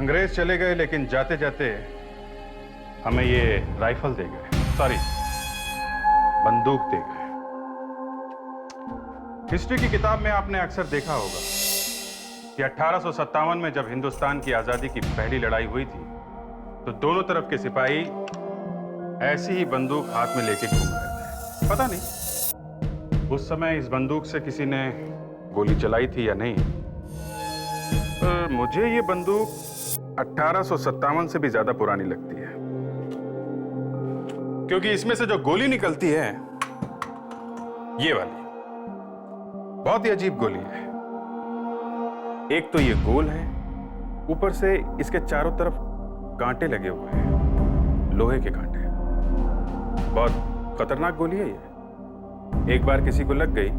अंग्रेज चले गए, लेकिन जाते जाते हमें ये राइफल दे गए, सॉरी बंदूक दे गए। हिस्ट्री की किताब में आपने अक्सर देखा होगा कि 1857 में जब हिंदुस्तान की आजादी की पहली लड़ाई हुई थी तो दोनों तरफ के सिपाही ऐसी ही बंदूक हाथ में लेके घूम रहे थे। पता नहीं उस समय इस बंदूक से किसी ने गोली चलाई थी या नहीं, पर मुझे ये बंदूक 1857 से भी ज्यादा पुरानी लगती है, क्योंकि इसमें से जो गोली निकलती है ये वाली बहुत ही अजीब गोली है। एक तो ये गोल है, ऊपर से इसके चारों तरफ कांटे लगे हुए हैं, लोहे के कांटे। बहुत खतरनाक गोली है ये। एक बार किसी को लग गई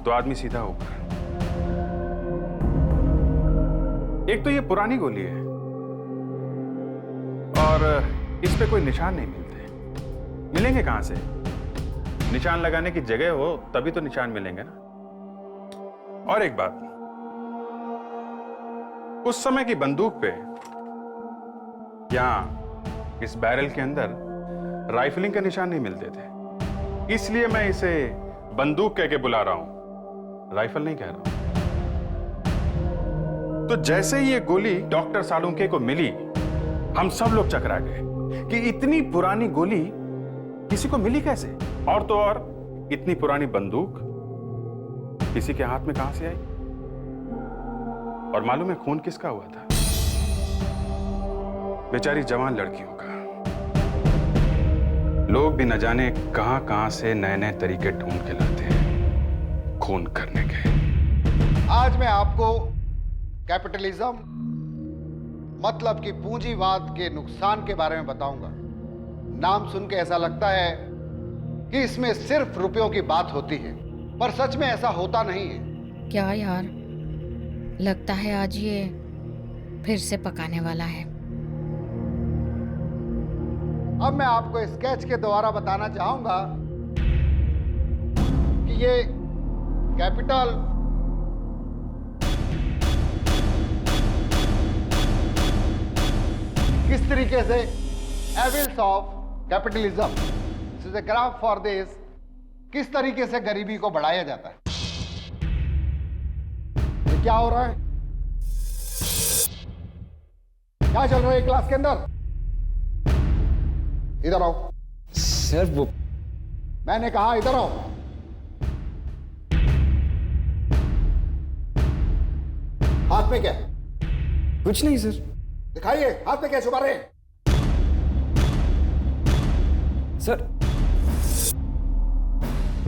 तो आदमी सीधा ऊपर। एक तो ये पुरानी गोली है और इस पे कोई निशान नहीं मिलते। मिलेंगे कहां से? निशान लगाने की जगह हो तभी तो निशान मिलेंगे ना। और एक बात, उस समय की बंदूक पे यहां इस बैरल के अंदर राइफलिंग के निशान नहीं मिलते थे, इसलिए मैं इसे बंदूक कह के बुला रहा हूं, राइफल नहीं कह रहा हूं। तो जैसे ही ये गोली डॉक्टर सालुंके को मिली, हम सब लोग चकरा गए कि इतनी पुरानी गोली किसी को मिली कैसे, और तो और इतनी पुरानी बंदूक किसी के हाथ में कहां से आई। और मालूम है खून किसका हुआ था? बेचारी जवान लड़कियों का। लोग भी न जाने कहां कहां से नए नए तरीके ढूंढ के लाते हैं खून करने के। आज मैं आपको कैपिटलिज्म मतलब कि पूंजीवाद के नुकसान के बारे में बताऊंगा। नाम सुन के ऐसा लगता है कि इसमें सिर्फ रुपयों की बात होती है, पर सच में ऐसा होता नहीं है। क्या यार, लगता है आज ये फिर से पकाने वाला है। अब मैं आपको स्केच के द्वारा बताना चाहूंगा कि ये कैपिटल किस तरीके से evils of capitalism, this is a graph for this, किस तरीके से गरीबी को बढ़ाया जाता है। ये क्या हो रहा है? क्या चल रहा है क्लास के अंदर? इधर आओ। सर वो मैंने कहा इधर आओ। हाथ में क्या है? कुछ नहीं सर। दिखाइए, हाथ में क्या छुपा रहे हैं? सर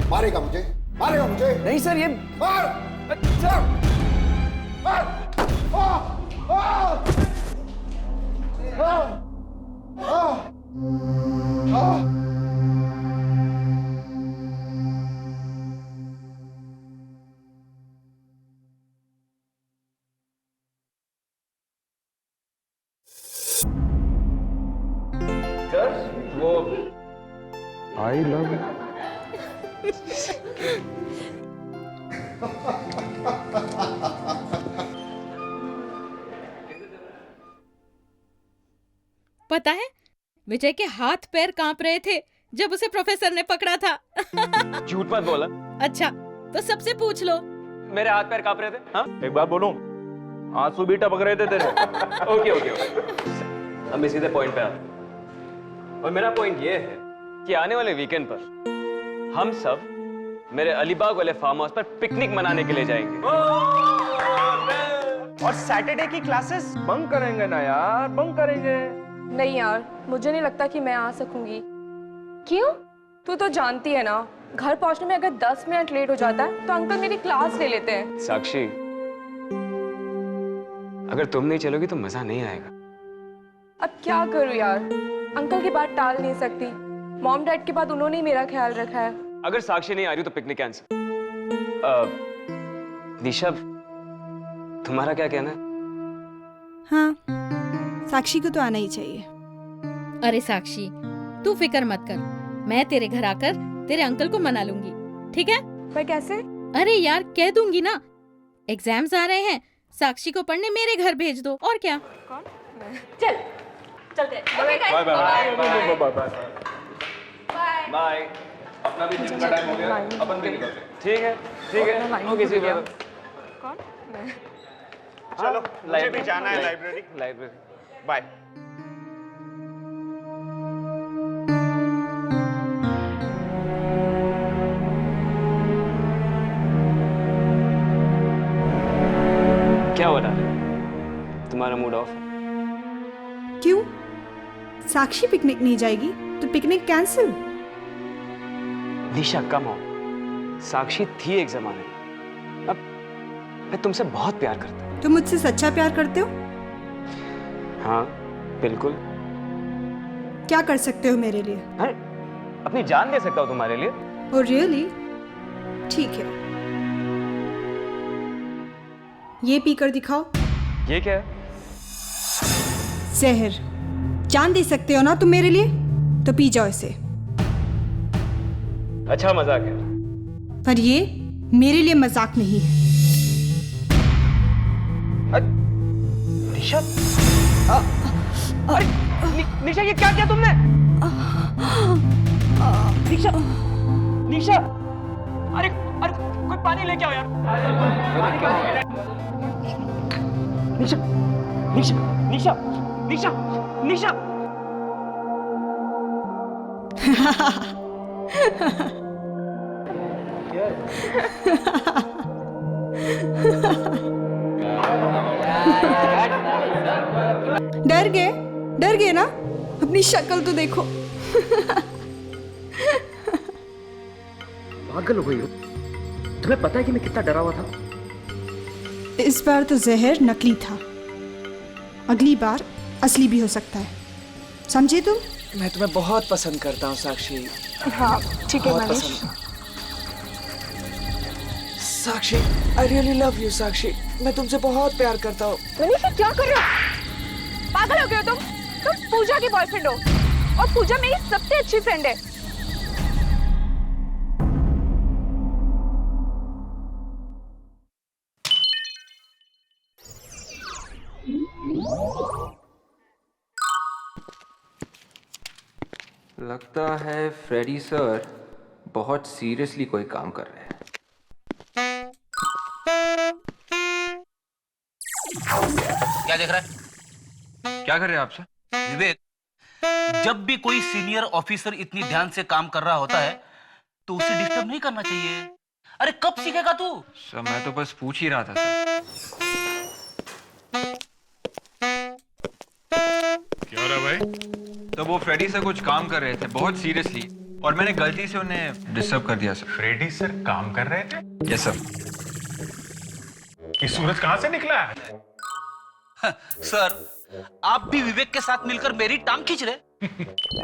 मारेगा मुझे, मारेगा मुझे। नहीं सर, ये मार! सर मार! आ! आ! आ! आ! आ! सर वो आई लव पता है, विजय के हाथ पैर कांप रहे थे जब उसे प्रोफेसर ने पकड़ा था। झूठ मत बोला। अच्छा, तो सबसे पूछ लो। मेरे हाथ पैर कांप रहे थे। हाँ, एक बात बोलूं, आंसू भी टपक रहे थे तेरे। Okay okay okay. अब मैं सीधे पॉइंट पे आता हूं। और मेरा पॉइंट ये है कि आने वाले वीकेंड पर हम सब मेरे अलीबाग वाले फार्म हाउस पर पिकनिक मनाने के लिए जाएंगे। और सैटरडे की क्लासेस बंक करेंगे ना यार, बंक करेंगे। नहीं यार, मुझे नहीं लगता कि मैं आ सकूंगी। क्यों? तू तो जानती है ना, घर पहुंचने में अगर 10 मिनट लेट हो जाता है तो अंकल मेरी क्लास ले लेते हैं। साक्षी, अगर तुम नहीं चलोगी तो मजा नहीं आएगा। अब क्या करूं यार, अंकल की बात टाल नहीं सकती। मॉम डैड के बाद उन्होंने ही मेरा ख्याल रखा है। अगर साक्षी नहीं आ रही तो पिकनिक कैंसिल। दिशा, तुम्हारा क्या कहना है? हाँ, साक्षी को तो आना ही चाहिए। अरे साक्षी, तू फिक्र मत कर, मैं तेरे घर आकर तेरे अंकल को मना लूंगी, ठीक है? पर कैसे? अरे यार, कह दूंगी ना, एग्जाम्स आ रहे हैं, साक्षी को पढ़ने मेरे घर भेज दो, और क्या। चल चलते bye bye bye bye bye. अपना भी जिम का टाइम हो गया, अपन भी निकलते हैं। ठीक है वो किसी भी कौन? मैं। चलो मुझे भी जाना है लाइब्रेरी। बाय। क्या हो रहा है? तुम्हारा मूड ऑफ है? क्यों? साक्षी पिकनिक नहीं जाएगी तो पिकनिक कैंसिल। निशा कम हो। साक्षी थी एक जमाने में, अब मैं तुमसे बहुत प्यार करता हूँ। तुम मुझसे सच्चा प्यार करते हो? हाँ बिल्कुल। क्या कर सकते हो मेरे लिए? अरे अपनी जान दे सकता हूँ तुम्हारे लिए। Oh really? ठीक है, ये पीकर दिखाओ। ये क्या है? जहर। जान दे सकते हो ना तुम मेरे लिए, तो पी जाओ इसे। अच्छा मजाक है। पर ये मेरे लिए मजाक नहीं है। निशा, अरे निशा ये क्या किया तुमने? निशा, निशा, अरे अरे कोई पानी लेके आओ यार। निशा, निशा, निशा, निशा, निशा। डर गए ना? अपनी शक्ल तो देखो। पागल हो गई हो? तुम्हें पता है कि मैं कितना डरा हुआ था? इस बार तो जहर नकली था, अगली बार असली भी हो सकता है, समझे तुम? मैं तुम्हें बहुत पसंद करता हूँ साक्षी। हाँ ठीक है बहुत मनीष। पसंद। साक्षी, आई रियली लव यू साक्षी। मैं तुमसे बहुत प्यार करता हूँ। मनीष ये क्या कर रहे हो? पागल हो गए हो तुम? तुम पूजा के बॉयफ्रेंड हो और पूजा मेरी सबसे अच्छी फ्रेंड है। लगता है फ्रेडी सर बहुत सीरियसली कोई काम कर रहे हैं। क्या देख रहा है? क्या कर रहे हैं आप सर? विवेक, जब भी कोई सीनियर ऑफिसर इतनी ध्यान से काम कर रहा होता है तो उसे डिस्टर्ब नहीं करना चाहिए। अरे कब सीखेगा तू? सर मैं तो बस पूछ ही रहा था सर। क्या हो रहा भाई? तो वो फ्रेडी सर कुछ काम कर रहे थे बहुत सीरियसली, और मैंने गलती से उन्हें डिस्टर्ब कर दिया सर। फ्रेडी सर काम कर रहे थे? Yes sir. ये सूरज कहां से निकला है? सर, आप भी विवेक के साथ मिलकर मेरी टांग खींच रहे।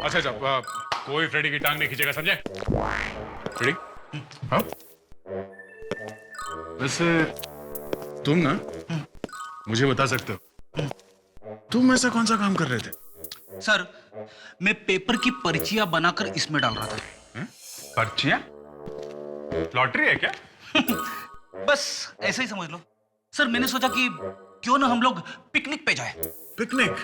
अच्छा कोई फ्रेडी की टांग नहीं खींचेगा, समझे? फ्रेडी? हाँ? वैसे तुम ना मुझे बता सकते हो तुम ऐसा कौन सा काम कर रहे थे? सर, मैं पेपर की पर्चियां बनाकर इसमें डाल रहा था। पर्चियां? लॉटरी है क्या? बस ऐसे ही समझ लो। सर, मैंने सोचा कि क्यों ना हम लोग पिकनिक पे जाए। पिकनिक?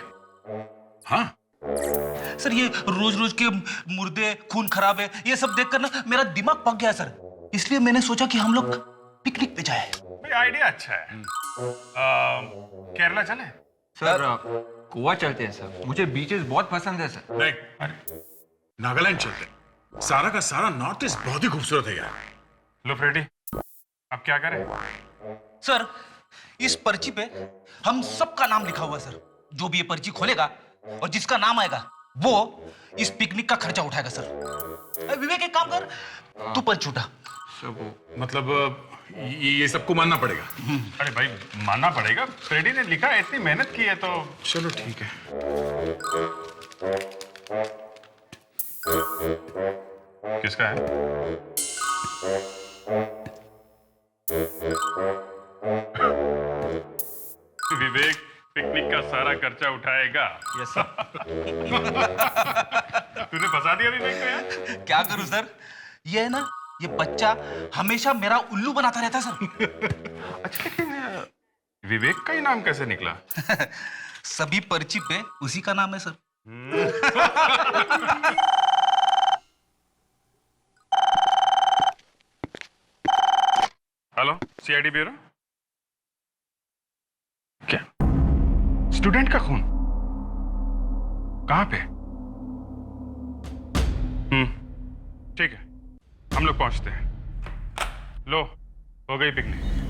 हाँ। सर, ये रोज रोज के मुर्दे, खून खराब है, ये सब देखकर ना मेरा दिमाग पक गया सर। इसलिए मैंने सोचा कि हम लोग पिकनिक पे जाए। आइडिया अच्छा है। केरला चले? सर गोवा चलते हैं सर, मुझे बीचेस बहुत पसंद है सर। नहीं, अरे नागालैंड चलते हैं। सारा का सारा नॉर्थ ईस्ट बहुत ही खूबसूरत है यार। लो फ्रेडी, अब क्या करें? सर, इस पर्ची पे हम सबका नाम लिखा हुआ है सर। जो भी ये पर्ची खोलेगा और जिसका नाम आएगा वो इस पिकनिक का खर्चा उठाएगा सर। विवेक एक काम कर, तू पर्ची उठा। मतलब ये सबको मानना पड़ेगा? अरे भाई मानना पड़ेगा, फ्रेडी ने लिखा है, इतनी मेहनत की है तो चलो ठीक है। किसका है? विवेक पिकनिक का सारा खर्चा उठाएगा। Yes sir. तूने फंसा दिया विवेक को यार। क्या करूं सर, ये है ना, ये बच्चा हमेशा मेरा उल्लू बनाता रहता है सर। अच्छा लेकिन विवेक का ही नाम कैसे निकला? सभी पर्ची पे उसी का नाम है सर। Hello, CID bureau. क्या स्टूडेंट का खून? कहां पे? ठीक है, हम लोग पहुंचते हैं। लो, हो गई पिकनिक।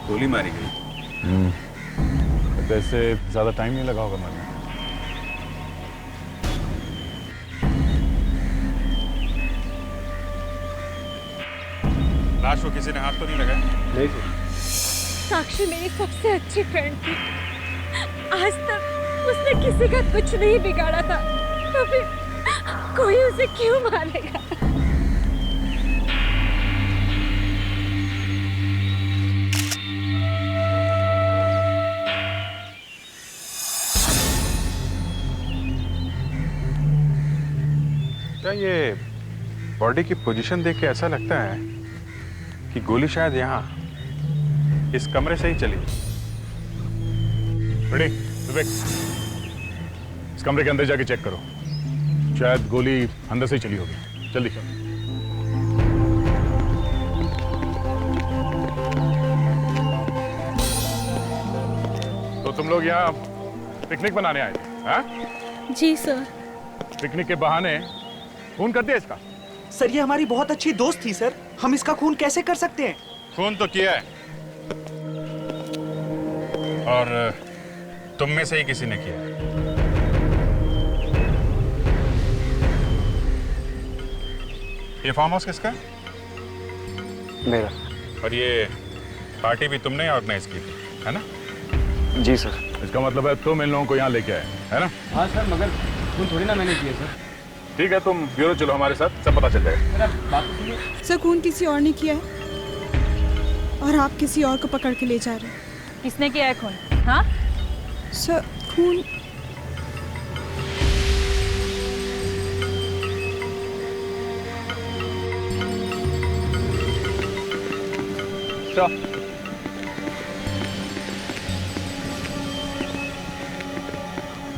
गोली मारी गई। वैसे ज्यादा टाइम नहीं लगा होगा मारने। लाश को किसी ने हाथ तो नहीं लगाया? नहीं सर। साक्षी मेरी सबसे अच्छी फ्रेंड थी। आज तक उसने किसी का कुछ नहीं बिगाड़ा था, तो फिर कोई उसे क्यों मारेगा? क्या ये बॉडी की पोजीशन देख के ऐसा लगता है कि गोली शायद यहाँ इस कमरे से ही चली? रेडी विवेक, इस कमरे के अंदर जाके चेक करो, शायद गोली अंदर से ही चली होगी। जल्दी तो तुम लोग यहाँ पिकनिक मनाने आए थे? हाँ? जी सर। पिकनिक के बहाने खून कर दिया इसका? सर ये हमारी बहुत अच्छी दोस्त थी सर, हम इसका खून कैसे कर सकते हैं? खून तो किया है, और तुम में से ही किसी ने किया है। ये फार्म हाउस किसका है? मेरा। और ये पार्टी भी तुमने ऑर्गेनाइज की थी, है ना? जी सर। इसका मतलब है तुम इन लोगों को यहाँ लेके आए, है ना? हाँ सर, मगर खून थोड़ी ना मैंने किया सर। ठीक है, तुम ब्यूरो चलो हमारे साथ, सब पता चल जाएगा। मेरा बात तो सुनिए। सर खून किसी और ने किया है और आप किसी और को पकड़ के ले जा रहे हैं। किसने किया है खून? हाँ सर खून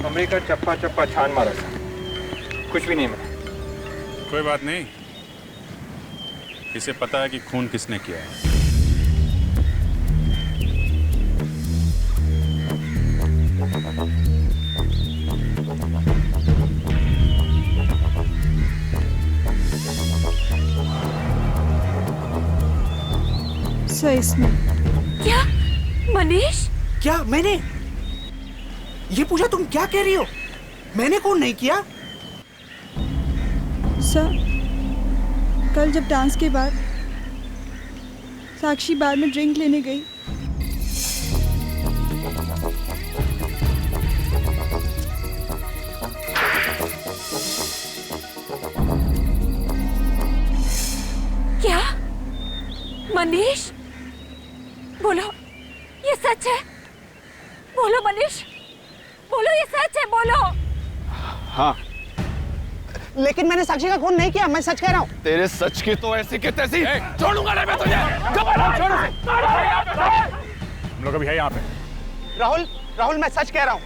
कमरे का चप्पा चप्पा छान मारा था, कुछ भी नहीं मिला। कोई बात नहीं, इसे पता है कि खून किसने किया है। सर इसमें क्या मनीष? क्या मैंने? ये पूजा तुम क्या कह रही हो? मैंने खून नहीं किया। सर कल जब डांस के बाद साक्षी बार में ड्रिंक लेने गई, क्या मनीष? बोलो ये सच है? बोलो मनीष, बोलो ये सच है, बोलो। हाँ, लेकिन मैंने साक्षी का खून नहीं किया, मैं सच कह रहा हूँ। तेरे सच की तो ऐसी की तैसी छोड़ूंगा नहीं मैं तुझे। हम लोग अभी है यहाँ पे। राहुल, राहुल मैं सच कह रहा हूँ,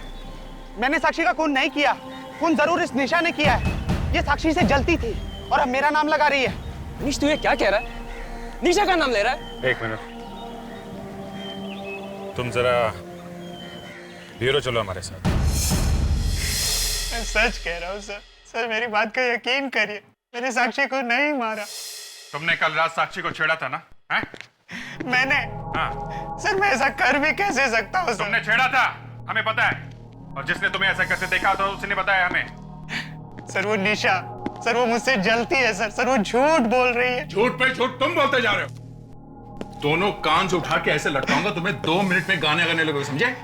मैंने साक्षी का खून नहीं किया। खून जरूर इस निशा ने किया है। ये साक्षी से जलती थी और अब मेरा नाम लगा रही है। मनीष तू ये क्या कह रहा है? निशा का नाम ले रहा है? एक मिनट, तुम जरा ब्यूरो चलो हमारे साथ। मैं सच कह रहा हूँ सर। सर मेरी बात का यकीन करिए, मैंने साक्षी को नहीं मारा। तुमने कल रात साक्षी को छेड़ा था ना? हैं? मैंने? हाँ। सर मैं ऐसा कर भी कैसे सकता हूँ सर? तुमने छेड़ा था, हमें पता है, और जिसने तुम्हें ऐसा करते देखा था उसने बताया हमें। सर वो निशा, सर वो मुझसे जलती है सर। सर वो झूठ बोल रही है। झूठ पे झूठ तुम बोलते जा रहे हो। दोनों कान से उठा के ऐसे लटकाऊंगा तुम्हें, 2 मिनट में गाने गाने लगोगे, समझे?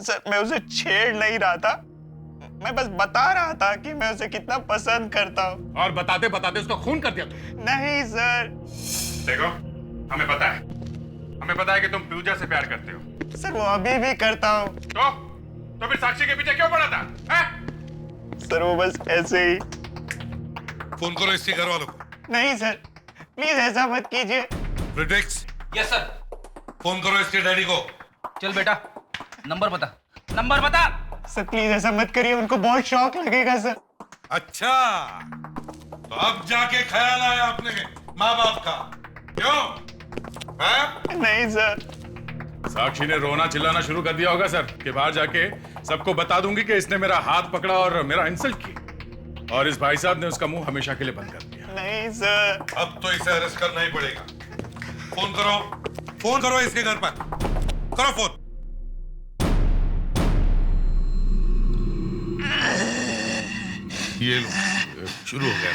सर मैं उसे छेड़ नहीं रहा था, मैं बस बता रहा था कि मैं उसे कितना पसंद करता हूँ। और बताते बताते उसका खून कर दिया तुम। नहीं सर। देखो, हमें पता है कि तुम पूजा से प्यार करते हो। सर वो अभी भी करता हूँ। तो फिर साक्षी के पीछे क्यों पड़ा था? हैं? सर वो बस ऐसे ही। फोन करो इसके घर वालों को। नहीं सर, प्लीज ऐसा मत कीजिए। Fredericks, yes sir. फोन करो इसके डैडी को। चल बेटा, नंबर बता, नंबर बता। सर प्लीज ऐसा मत करिए, उनको बहुत शौक लगेगा सर। अच्छा, तो अब जाके ख्याल आया अपने माँ बाप का, क्यों? है? नहीं सर। साक्षी ने रोना चिल्लाना शुरू कर दिया होगा सर कि बाहर जाके सबको बता दूंगी कि इसने मेरा हाथ पकड़ा और मेरा इंसल्ट की, और इस भाई साहब ने उसका मुंह हमेशा के लिए बंद कर दिया। नहीं सर। अब तो इसे अरेस्ट करना ही पड़ेगा। फोन करो इसके घर पर, करो फोन। ये लो, शुरू हो गया।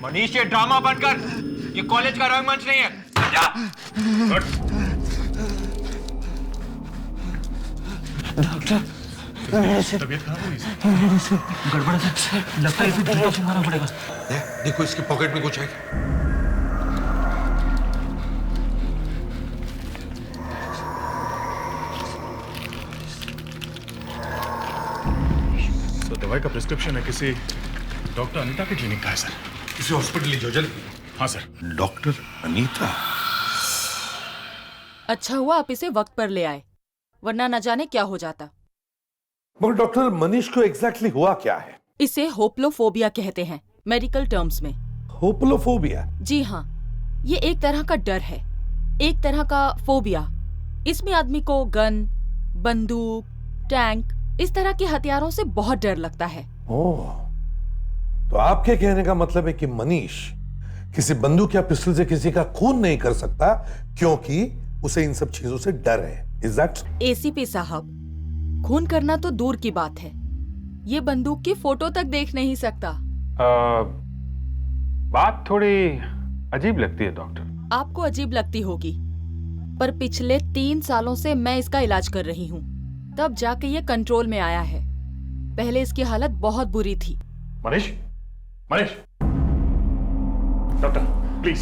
मनीष, ये ड्रामा बंद कर। ये कॉलेज का रंगमंच नहीं है। जा। डॉक्टर, तबीयत खराब हुई? गड़बड़ है, लगता है इसे इंजेक्शन मारना पड़ेगा। देखो इसकी पॉकेट में कुछ है। तो दवाई का प्रिस्क्रिप्शन है किसी डॉक्टर अनीता के क्लिनिक का है सर। किसी हॉस्पिटल ले जाओ जल्दी। हाँ सर। डॉक्टर अनीता? अच्छा हुआ आप इसे वक्त पर ले आए, वरना न जाने क्या हो जाता। मगर डॉक्टर, मनीष को एग्जैक्टली हुआ क्या है? इसे होप्लोफोबिया कहते हैं मेडिकल टर्म्स में। होप्लोफोबिया? जी हाँ, ये एक तरह का डर है, एक तरह का फोबिया। इसमें आदमी को गन, बंदूक, टैंक, इस तरह के हथियारों से बहुत डर लगता है। ओह, तो आपके कहने का मतलब है कि मनीष किसी बंदूक या पिस्टल से किसी का खून नहीं कर सकता क्योंकि उसे इन सब चीजों से डर है। Is that? एसीपी साहब, खून करना तो दूर की बात है, ये बंदूक की फोटो तक देख नहीं सकता। बात थोड़ी अजीब लगती है डॉक्टर। आपको अजीब लगती होगी, पर पिछले 3 सालों से मैं इसका इलाज कर रही हूँ, तब जाके ये कंट्रोल में आया है। पहले इसकी हालत बहुत बुरी थी। Manish, Manish, doctor please.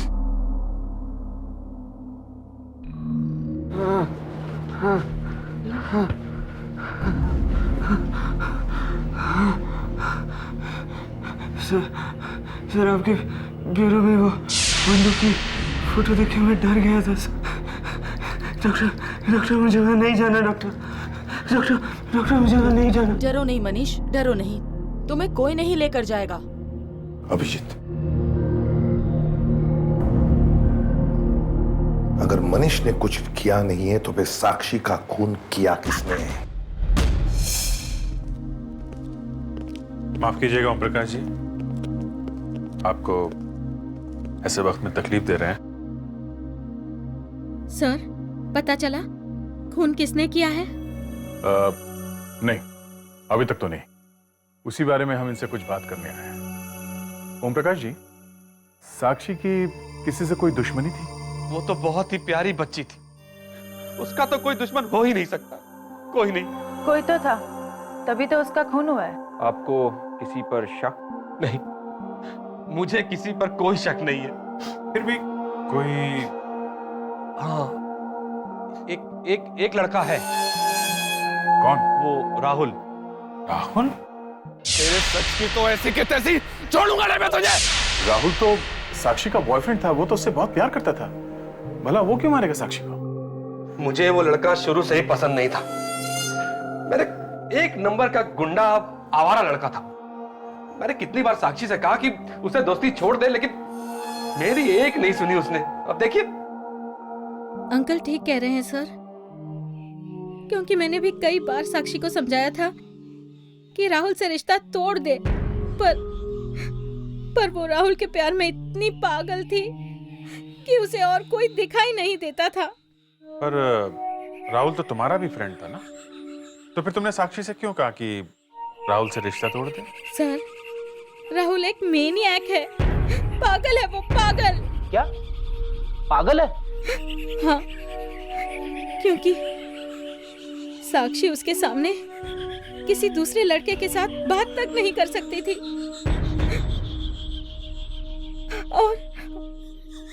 Sir आपके ब्यूरो में वो बंदूक की फोटो देख के मैं डर गया था सर। डॉक्टर मुझे वहाँ नहीं जाना। डॉक्टर मुझे वहाँ नहीं जाना। डरो नहीं मनीष, डरो नहीं, तुम्हें कोई नहीं लेकर जाएगा। अभिजीत, अगर मनीष ने कुछ किया नहीं है तो फिर साक्षी का खून किया किसने है? माफ कीजिएगा ओम प्रकाश जी, आपको ऐसे वक्त में तकलीफ दे रहे हैं। सर, पता चला खून किसने किया है? नहीं, अभी तक तो नहीं। उसी बारे में हम इनसे कुछ बात करने आए हैं। ओम प्रकाश जी, साक्षी की किसी से कोई दुश्मनी थी? वो तो बहुत ही प्यारी बच्ची थी, उसका तो कोई दुश्मन हो ही नहीं सकता। कोई नहीं। कोई तो था, तभी तो उसका खून हुआ है। आपको किसी पर शक? नहीं, मुझे किसी पर कोई शक नहीं है। फिर भी कोई? हाँ, एक लड़का है। कौन? वो राहुल। राहुल? तेरे सच की तो ऐसी की तैसी छोड़ूंगा नहीं मैं तुझे। राहुल तो साक्षी का बॉयफ्रेंड था, वो तो उससे बहुत प्यार करता था। भला वो क्यों मारेगा साक्षी को? मुझे वो लड़का शुरू से ही पसंद नहीं था। मेरे एक नंबर का गुंडा, आवारा लड़का था। मैंने कितनी बार साक्षी से कहा कि उसे दोस्ती छोड़ दे, लेकिन मेरी एक नहीं सुनी उसने। अब देखिए। अंकल ठीक कह रहे हैं सर, क्योंकि मैंने भी कई बार साक्षी को समझाया था कि राहुल से रिश्ता तोड़ दे, पर वो राहुल के प्यार में इतनी पागल थी कि उसे और कोई दिखाई नहीं देता था। पर राहुल तो तुम्हारा भी फ्रेंड था ना, तो फिर तुमने साक्षी से क्यों कहा कि राहुल से रिश्ता तोड़ दे? सर, राहुल एक मेनियक है, पागल है वो, पागल। क्या पागल है? हाँ, क्योंकि साक्षी उसके सामने किसी दूसरे लड़के के साथ बात तक नहीं कर सकती थी।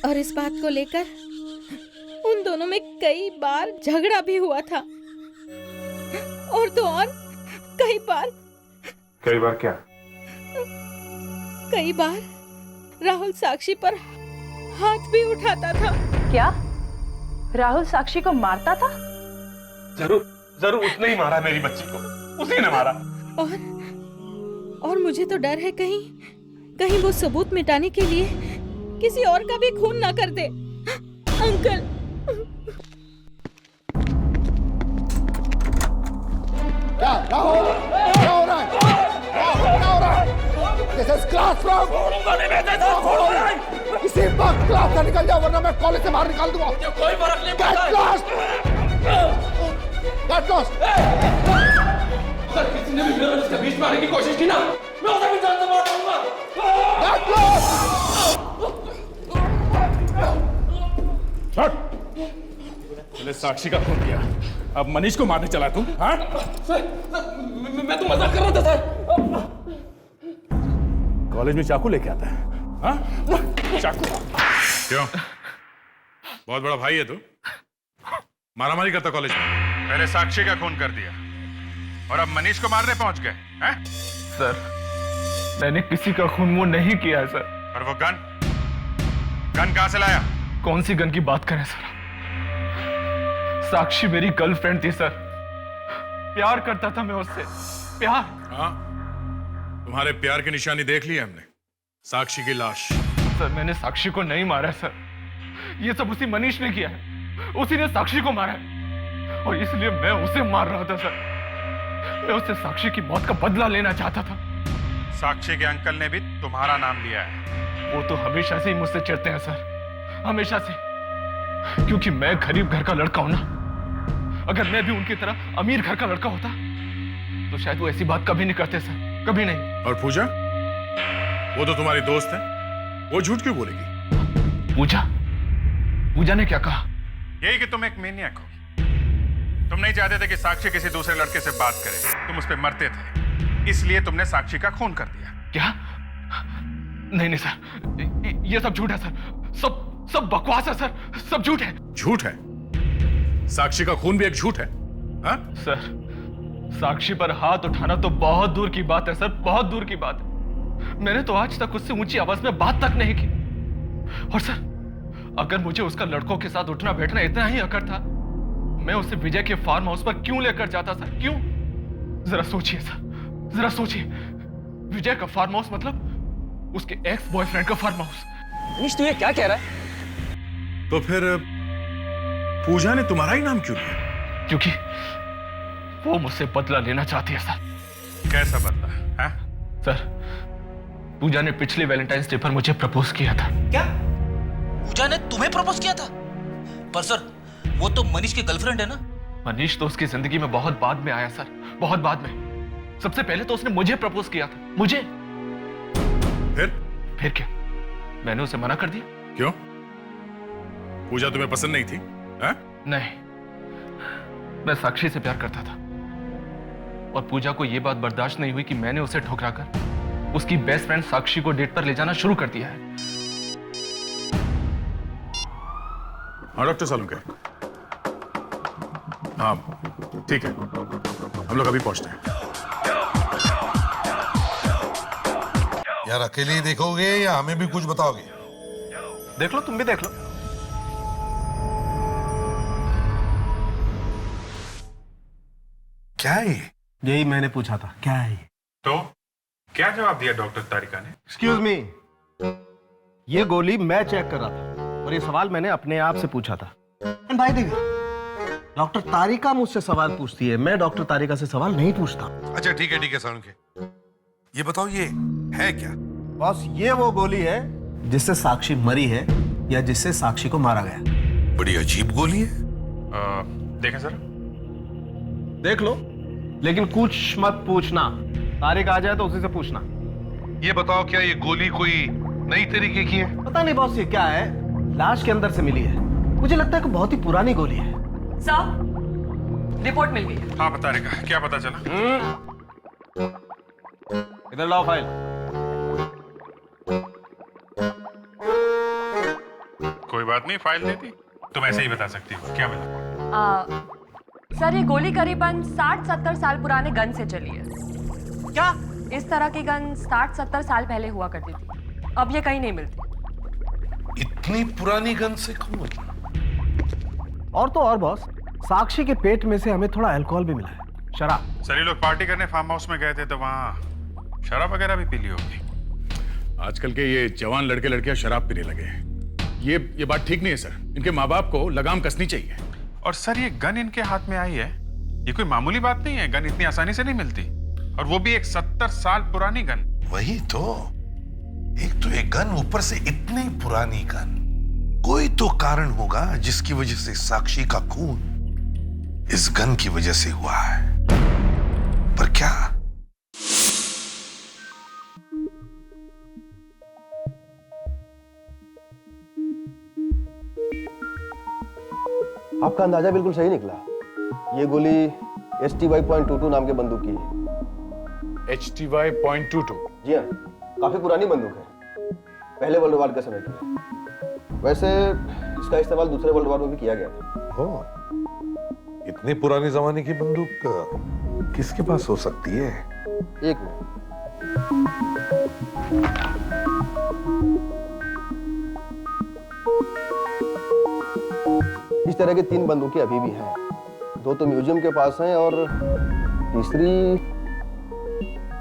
और इस बात को लेकर उन दोनों में कई बार झगड़ा भी हुआ था। और तो और कई बार क्या? कई बार राहुल साक्षी पर हाथ भी उठाता था। क्या राहुल साक्षी को मारता था? जरूर उसने ही मारा मेरी बच्ची को, उसी ने मारा। और मुझे तो डर है कहीं वो सबूत मिटाने के लिए किसी और का भी खून ना कर दे। अंकल, क्या राहुल, क्या हो रहा है? क्या हो रहा है? This is classroom. इसी वक्त क्लास से निकल जाओ वरना मैं कॉलेज से बाहर निकाल दूंगा। कोई फर्क नहीं पड़ता। Get lost. Get lost. अगर किसी ने भी मेरे उसके बीच में आने की कोशिश की ना, मैं उसे भी जान से मार दूंगा। Get lost. तूने साक्षी का खून किया, अब मनीष को मारने चला तू? हाँ? मैं तो मजाक कर रहा था सर। कॉलेज में चाकू लेके आता है? हाँ? चाकू? क्यों? बहुत बड़ा भाई है तू? मारामारी करता कॉलेज में? पहले साक्षी का खून कर दिया और अब मनीष को मारने पहुंच गए हैं? सर, मैंने किसी का खून वो नहीं किया है सर। और वो गन कहां से लाया? कौन सी गन की बात करें सर? साक्षी मेरी गर्लफ्रेंड थी सर, प्यार करता था मैं उससे, प्यार। हाँ, तुम्हारे प्यार की निशानी देख ली है हमने, साक्षी की लाश। सर मैंने साक्षी को नहीं मारा है सर, ये सब उसी मनीष ने किया है, उसी ने साक्षी को मारा है और इसलिए मैं उसे मार रहा था सर। मैं उससे साक्षी की मौत का बदला लेना चाहता था। साक्षी के अंकल ने भी तुम्हारा नाम लिया है। वो तो हमेशा से ही मुझसे चिढ़ते हैं सर, हमेशा से, क्योंकि मैं गरीब घर का लड़का हूं ना। अगर मैं भी उनकी तरह अमीर घर का लड़का होता तो शायद वो ऐसी बात कभी नहीं करते सर, कभी नहीं। और पूजा, वो तो तुम्हारी दोस्त है, वो झूठ क्यों बोलेगी? पूजा ने क्या कहा? यही कि तुम एक मेनियक हो। तुम नहीं चाहते थे कि साक्षी किसी दूसरे लड़के से बात करे, तुम उस पर मरते थे, इसलिए तुमने साक्षी का खून कर दिया। क्या? नहीं सर, ये सब झूठ है सर, सब बकवास है सर, सब झूठ है। झूठ है? साक्षी का खून भी एक झूठ है? हाँ? सर, साक्षी पर हाथ उठाना तो बहुत दूर की बात है सर, बहुत दूर की बात है। मैंने तो आज तक उससे ऊंची आवाज में बात तक नहीं की। और सर, अगर मुझे उसका लड़कों के साथ उठना बैठना इतना ही अकड़ था, मैं उसे विजय के फार्म हाउस पर क्यों लेकर जाता सर? क्यों? जरा सोचिए सर, जरा सोचिए। विजय का फार्म हाउस मतलब उसके एक्स बॉयफ्रेंड का फार्म हाउस। मनीष, तू ये क्या कह रहा है? तो फिर पूजा ने तुम्हारा ही नाम क्यों लिया? क्योंकि वो मुझसे बदला लेना चाहती है सर। कैसा बदला है? सर, पूजा ने पिछले वैलेंटाइंस डे पर मुझे प्रपोज किया था। क्या? पूजा ने तुम्हें प्रपोज किया था? पर सर, वो तो मनीष की गर्लफ्रेंड है ना? मनीष तो उसकी जिंदगी में बहुत बाद में आया सर, बहुत बाद में। सबसे पहले तो उसने मुझे प्रपोज किया था, मुझे। फिर क्या? मैंने उसे मना कर दिया। क्यों? पूजा तुम्हें पसंद नहीं थी? है? नहीं, मैं साक्षी से प्यार करता था और पूजा को यह बात बर्दाश्त नहीं हुई कि मैंने उसे ठुकराकर उसकी बेस्ट फ्रेंड साक्षी को डेट पर ले जाना शुरू कर दिया है। हाँ डॉक्टर सालुंके, हाँ ठीक है, हम लोग अभी पहुंचते हैं। यार अकेले ही देखोगे या हमें भी कुछ बताओगे? देख लो, तुम भी देख लो। क्या है? यही मैंने पूछा था, क्या है? तो क्या जवाब दिया डॉक्टर तारिका ने? एक्सक्यूज मी, ये गोली मैं चेक कर रहा था और ये सवाल मैंने अपने आप से पूछा था। भाई देखिए, डॉक्टर तारिका मुझसे सवाल पूछती है, मैं डॉक्टर तारिका से सवाल नहीं पूछता। अच्छा ठीक है सालुंके, ये बताओ ये है क्या? बॉस, ये वो गोली है जिससे साक्षी मरी है या जिससे साक्षी को मारा गया। बड़ी अजीब गोली है। देखें सर। देख लो, लेकिन कुछ मत पूछना। तारिका आ जाए तो उसी से पूछना। ये बताओ, क्या ये गोली कोई नई तरीके की है? पता नहीं बॉस, ये क्या है, लाश के अंदर से मिली है। मुझे लगता है कि बहुत ही पुरानी गोली है। सर, रिपोर्ट मिल गई है। हाँ बता रहेगा, क्या पता चला? इधर लाओ फाइल। कोई बात नहीं, फाइल दे दी। तुम ऐसे ही बता सकती हो क्या मिला। सर ये गोली करीबन 60-70 साल पुराने गन से चली है। क्या? इस तरह की गन 60-70 साल पहले हुआ करती थी, अब ये कहीं नहीं मिलती। इतनी पुरानी गन से खून? और तो और बॉस, साक्षी के पेट में से हमें थोड़ा अल्कोहल भी मिला है, शराब। सर ये लोग पार्टी करने फार्म हाउस में गए थे तो वहाँ शराब वगैरह भी पी ली होगी। आजकल के ये जवान लड़के लड़कियां शराब पीने लगे हैं। ये बात ठीक नहीं है सर। इनके माँ बाप को लगाम कसनी चाहिए। और सर ये गन इनके हाथ में आई है, ये कोई मामूली बात नहीं है। गन इतनी आसानी से नहीं मिलती, और वो भी एक 70 साल पुरानी गन। वही तो, एक तो एक गन, ऊपर से इतनी पुरानी गन। कोई तो कारण होगा जिसकी वजह से साक्षी का खून इस गन की वजह से हुआ है, पर क्या? आपका अंदाजा बिल्कुल सही निकला। ये गोली STY.22 नाम के बंदूक की है। HTY.22? जी हाँ, काफी पुरानी बंदूक है, पहले वर्ल्ड वार के समय की है। वैसे इसका इस्तेमाल दूसरे वर्ल्ड वार में भी किया गया था। ओह, इतनी पुरानी जमाने की बंदूक किसके पास हो सकती है? एक मिनट। इस तरह की 3 बंदूकें अभी भी हैं। 2 तो म्यूजियम के पास हैं और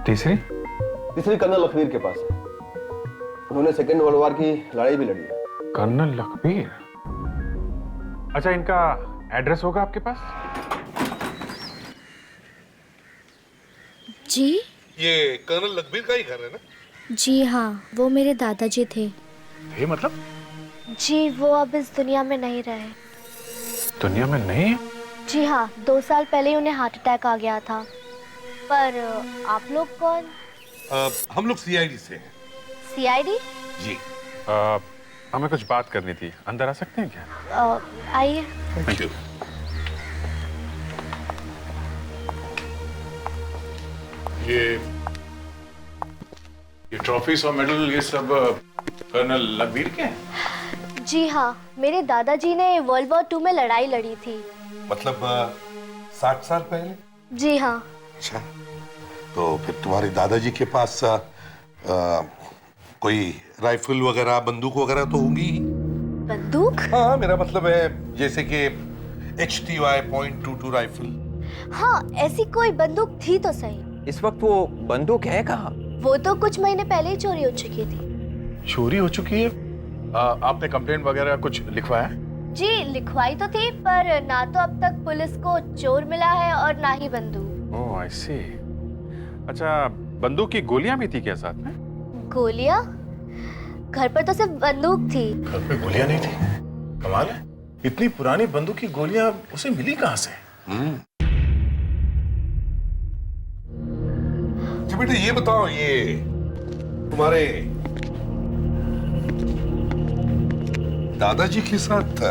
तीसरी कर्नल लखवीर के पास है। उन्होंने सेकेंड वर्ल्ड वार की लड़ाई भी लड़ी है। कर्नल लखबीर? अच्छा, इनका एड्रेस होगा आपके पास? जी? ये कर्नल लखबीर का ही घर है ना? जी हाँ, वो मेरे दादाजी थे। ये मतलब? जी, वो अब इस दुनिया में नहीं रहे। दुनिया में नहीं? जी हाँ, 2 साल पहले उन्हें हार्ट अटैक आ गया था। पर आप लोग कौन? हम लोग CID से हैं। CID? जी। हमें कुछ बात करनी थी, अंदर आ सकते हैं क्या? आइए। Thank you. ये ट्रॉफीज और मेडल ये सब कर्नल लखबीर के हैं? जी हाँ, मेरे दादाजी ने वर्ल्ड वॉर 2 में लड़ाई लड़ी थी। मतलब 60 साल पहले? जी हाँ। अच्छा, तो फिर तुम्हारे दादाजी के पास कोई राइफल वगैरह, बंदूक वगैरह तो होंगी ही। बंदूक? हाँ, मेरा मतलब है जैसे कि HTY.22 राइफल। हाँ, ऐसी कोई बंदूक थी तो सही। इस वक्त वो बंदूक है कहाँ? वो तो कुछ महीने पहले ही चोरी हो चुकी थी। चोरी हो चुकी है? आपने कंप्लेंट वगैरह कुछ लिखवाया? जी, लिखवाई तो थी, पर ना तो अब तक पुलिस को चोर मिला है और ना ही बंदूक। ओह, आई सी। अच्छा, बंदूक की गोलियां भी थी क्या साथ में? गोलियां? घर पर तो सिर्फ बंदूक थी। घर पे गोलियां नहीं थी? कमाल है, इतनी पुरानी बंदूक की गोलियां उसे मिली कहां से? अच्छा बेटा, ये बताओ, ये तुम्हारे दादाजी के साथ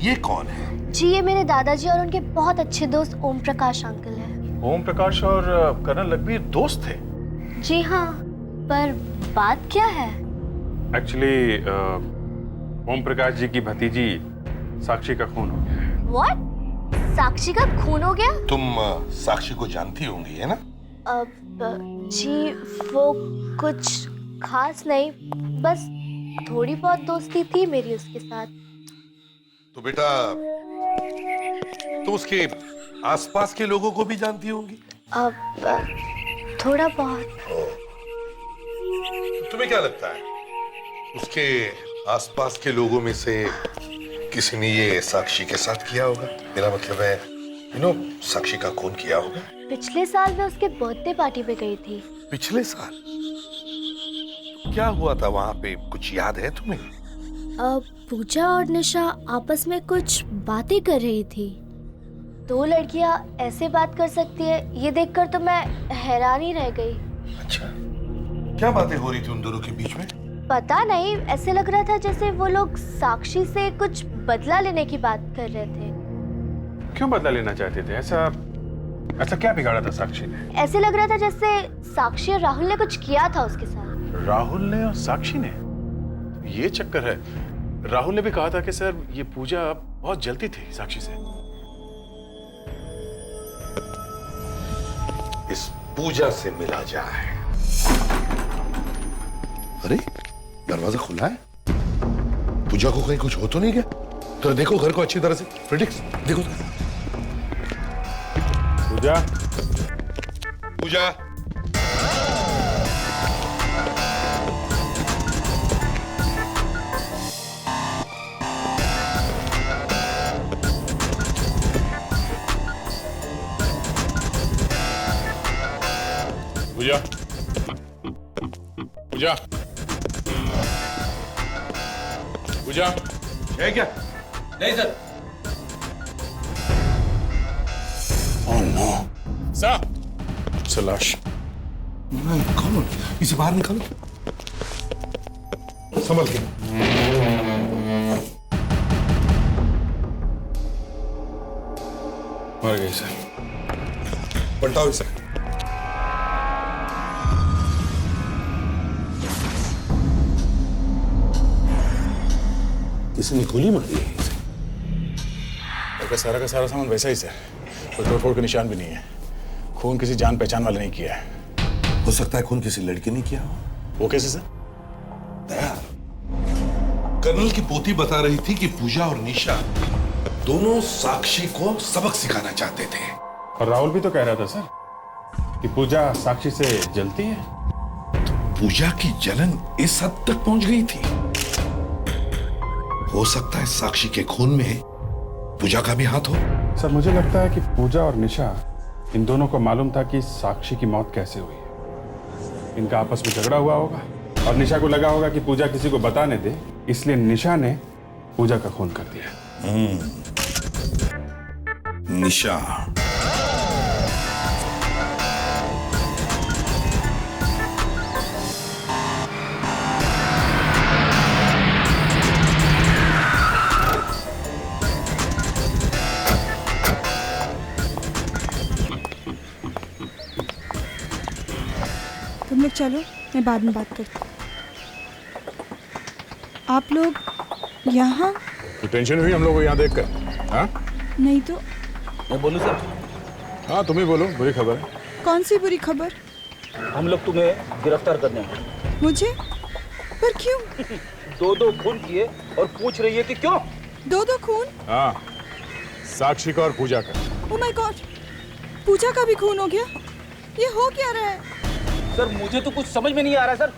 ये कौन है? जी, ये मेरे दादाजी और उनके बहुत अच्छे दोस्त ओम प्रकाश अंकल हैं। ओम प्रकाश और कर्नल लखबीर दोस्त थे? जी हाँ, पर बात क्या है? एक्चुअली ओम प्रकाश जी की भतीजी साक्षी का खून हो गया है। What? साक्षी का खून हो गया? तुम साक्षी को जानती होंगी, है ना? जी, वो कुछ खास नहीं, बस थोड़ी बहुत दोस्ती थी मेरी उसके साथ। तो बेटा, तुम उसके आसपास के लोगों को भी जानती होंगी? थोड़ा बहुत। तुम्हें क्या लगता है, उसके आसपास के लोगों में से किसी ने ये साक्षी के साथ किया होगा? मेरा मतलब है, साक्षी का खून किया होगा। पिछले साल मैं उसके बर्थडे पार्टी पे गई थी। पिछले साल? क्या हुआ था वहां पे, कुछ याद है तुम्हें? पूजा और निशा आपस में कुछ बातें कर रही थी। 2 लड़कियां ऐसे बात कर सकती है, ये देखकर तो मैं हैरान ही रह गई। अच्छा, क्या बातें हो रही थी उन दोनों के बीच में? पता नहीं, ऐसे लग रहा था जैसे वो लोग साक्षी से कुछ बदला लेने की बात कर रहे थे। क्यों बदला लेना चाहते थे? ऐसा ऐसा क्या बिगाड़ा था साक्षी ने? ऐसे लग रहा था जैसे साक्षी और राहुल ने कुछ किया था उसके साथ। राहुल ने और साक्षी ने? ये चक्कर है। राहुल ने भी कहा था कि सर ये पूजा बहुत जलती थी साक्षी से। इस पूजा से मिला जाए। अरे दरवाजा खुला है, पूजा को कहीं कुछ हो तो नहीं गया? तो देखो घर को अच्छी तरह से, प्रिडिक्स देखो। पूजा, पूजा, पूजा, पूजा, पूजा है क्या? नहीं सर। Oh no सलाश। निकालो इसे बाहर, निकालो संभल के। मर गई सर। पलटाओ इसे। किसी ने गोली मारी है इसे। सारा का सारा सामान वैसा ही सर, कोई तोड़फोड़ के निशान भी नहीं है। खून किसी जान पहचान वाले नहीं किया है। हो सकता है खून किसी लड़के ने किया हो। वो कैसे सर? दया, कर्नल की पोती बता रही थी कि पूजा और निशा दोनों साक्षी को सबक सिखाना चाहते थे। और राहुल भी तो कह रहा था सर कि पूजा साक्षी से जलती है। पूजा की जलन इस हद तक पहुंच गई थी। हो सकता है साक्षी के खून में पूजा का भी हाथ हो। सर मुझे लगता है कि पूजा और निशा, इन दोनों को मालूम था कि साक्षी की मौत कैसे हुई है। इनका आपस में झगड़ा हुआ होगा और निशा को लगा होगा कि पूजा किसी को बताने दे, इसलिए निशा ने पूजा का खून कर दिया। निशा, तुम लोग चलो, मैं बाद में बात करती हूँ। आप लोग यहाँ? तो टेंशन हुई हम लोग को यहाँ देखकर? हाँ? नहीं तो। मैं बोलूं सर? हाँ तुम ही बोलो, बुरी खबर है। कौन सी बुरी खबर? हम लोग तुम्हें गिरफ्तार करने आए। मुझे? पर क्यों? 2 खून किए और पूछ रही है कि क्यों? 2 खून? हाँ, साक्षी का और पूजा का। ओह माय गॉड, पूजा का भी खून हो गया? ये हो क्या रहा है? सर मुझे तो कुछ समझ में नहीं आ रहा है सर।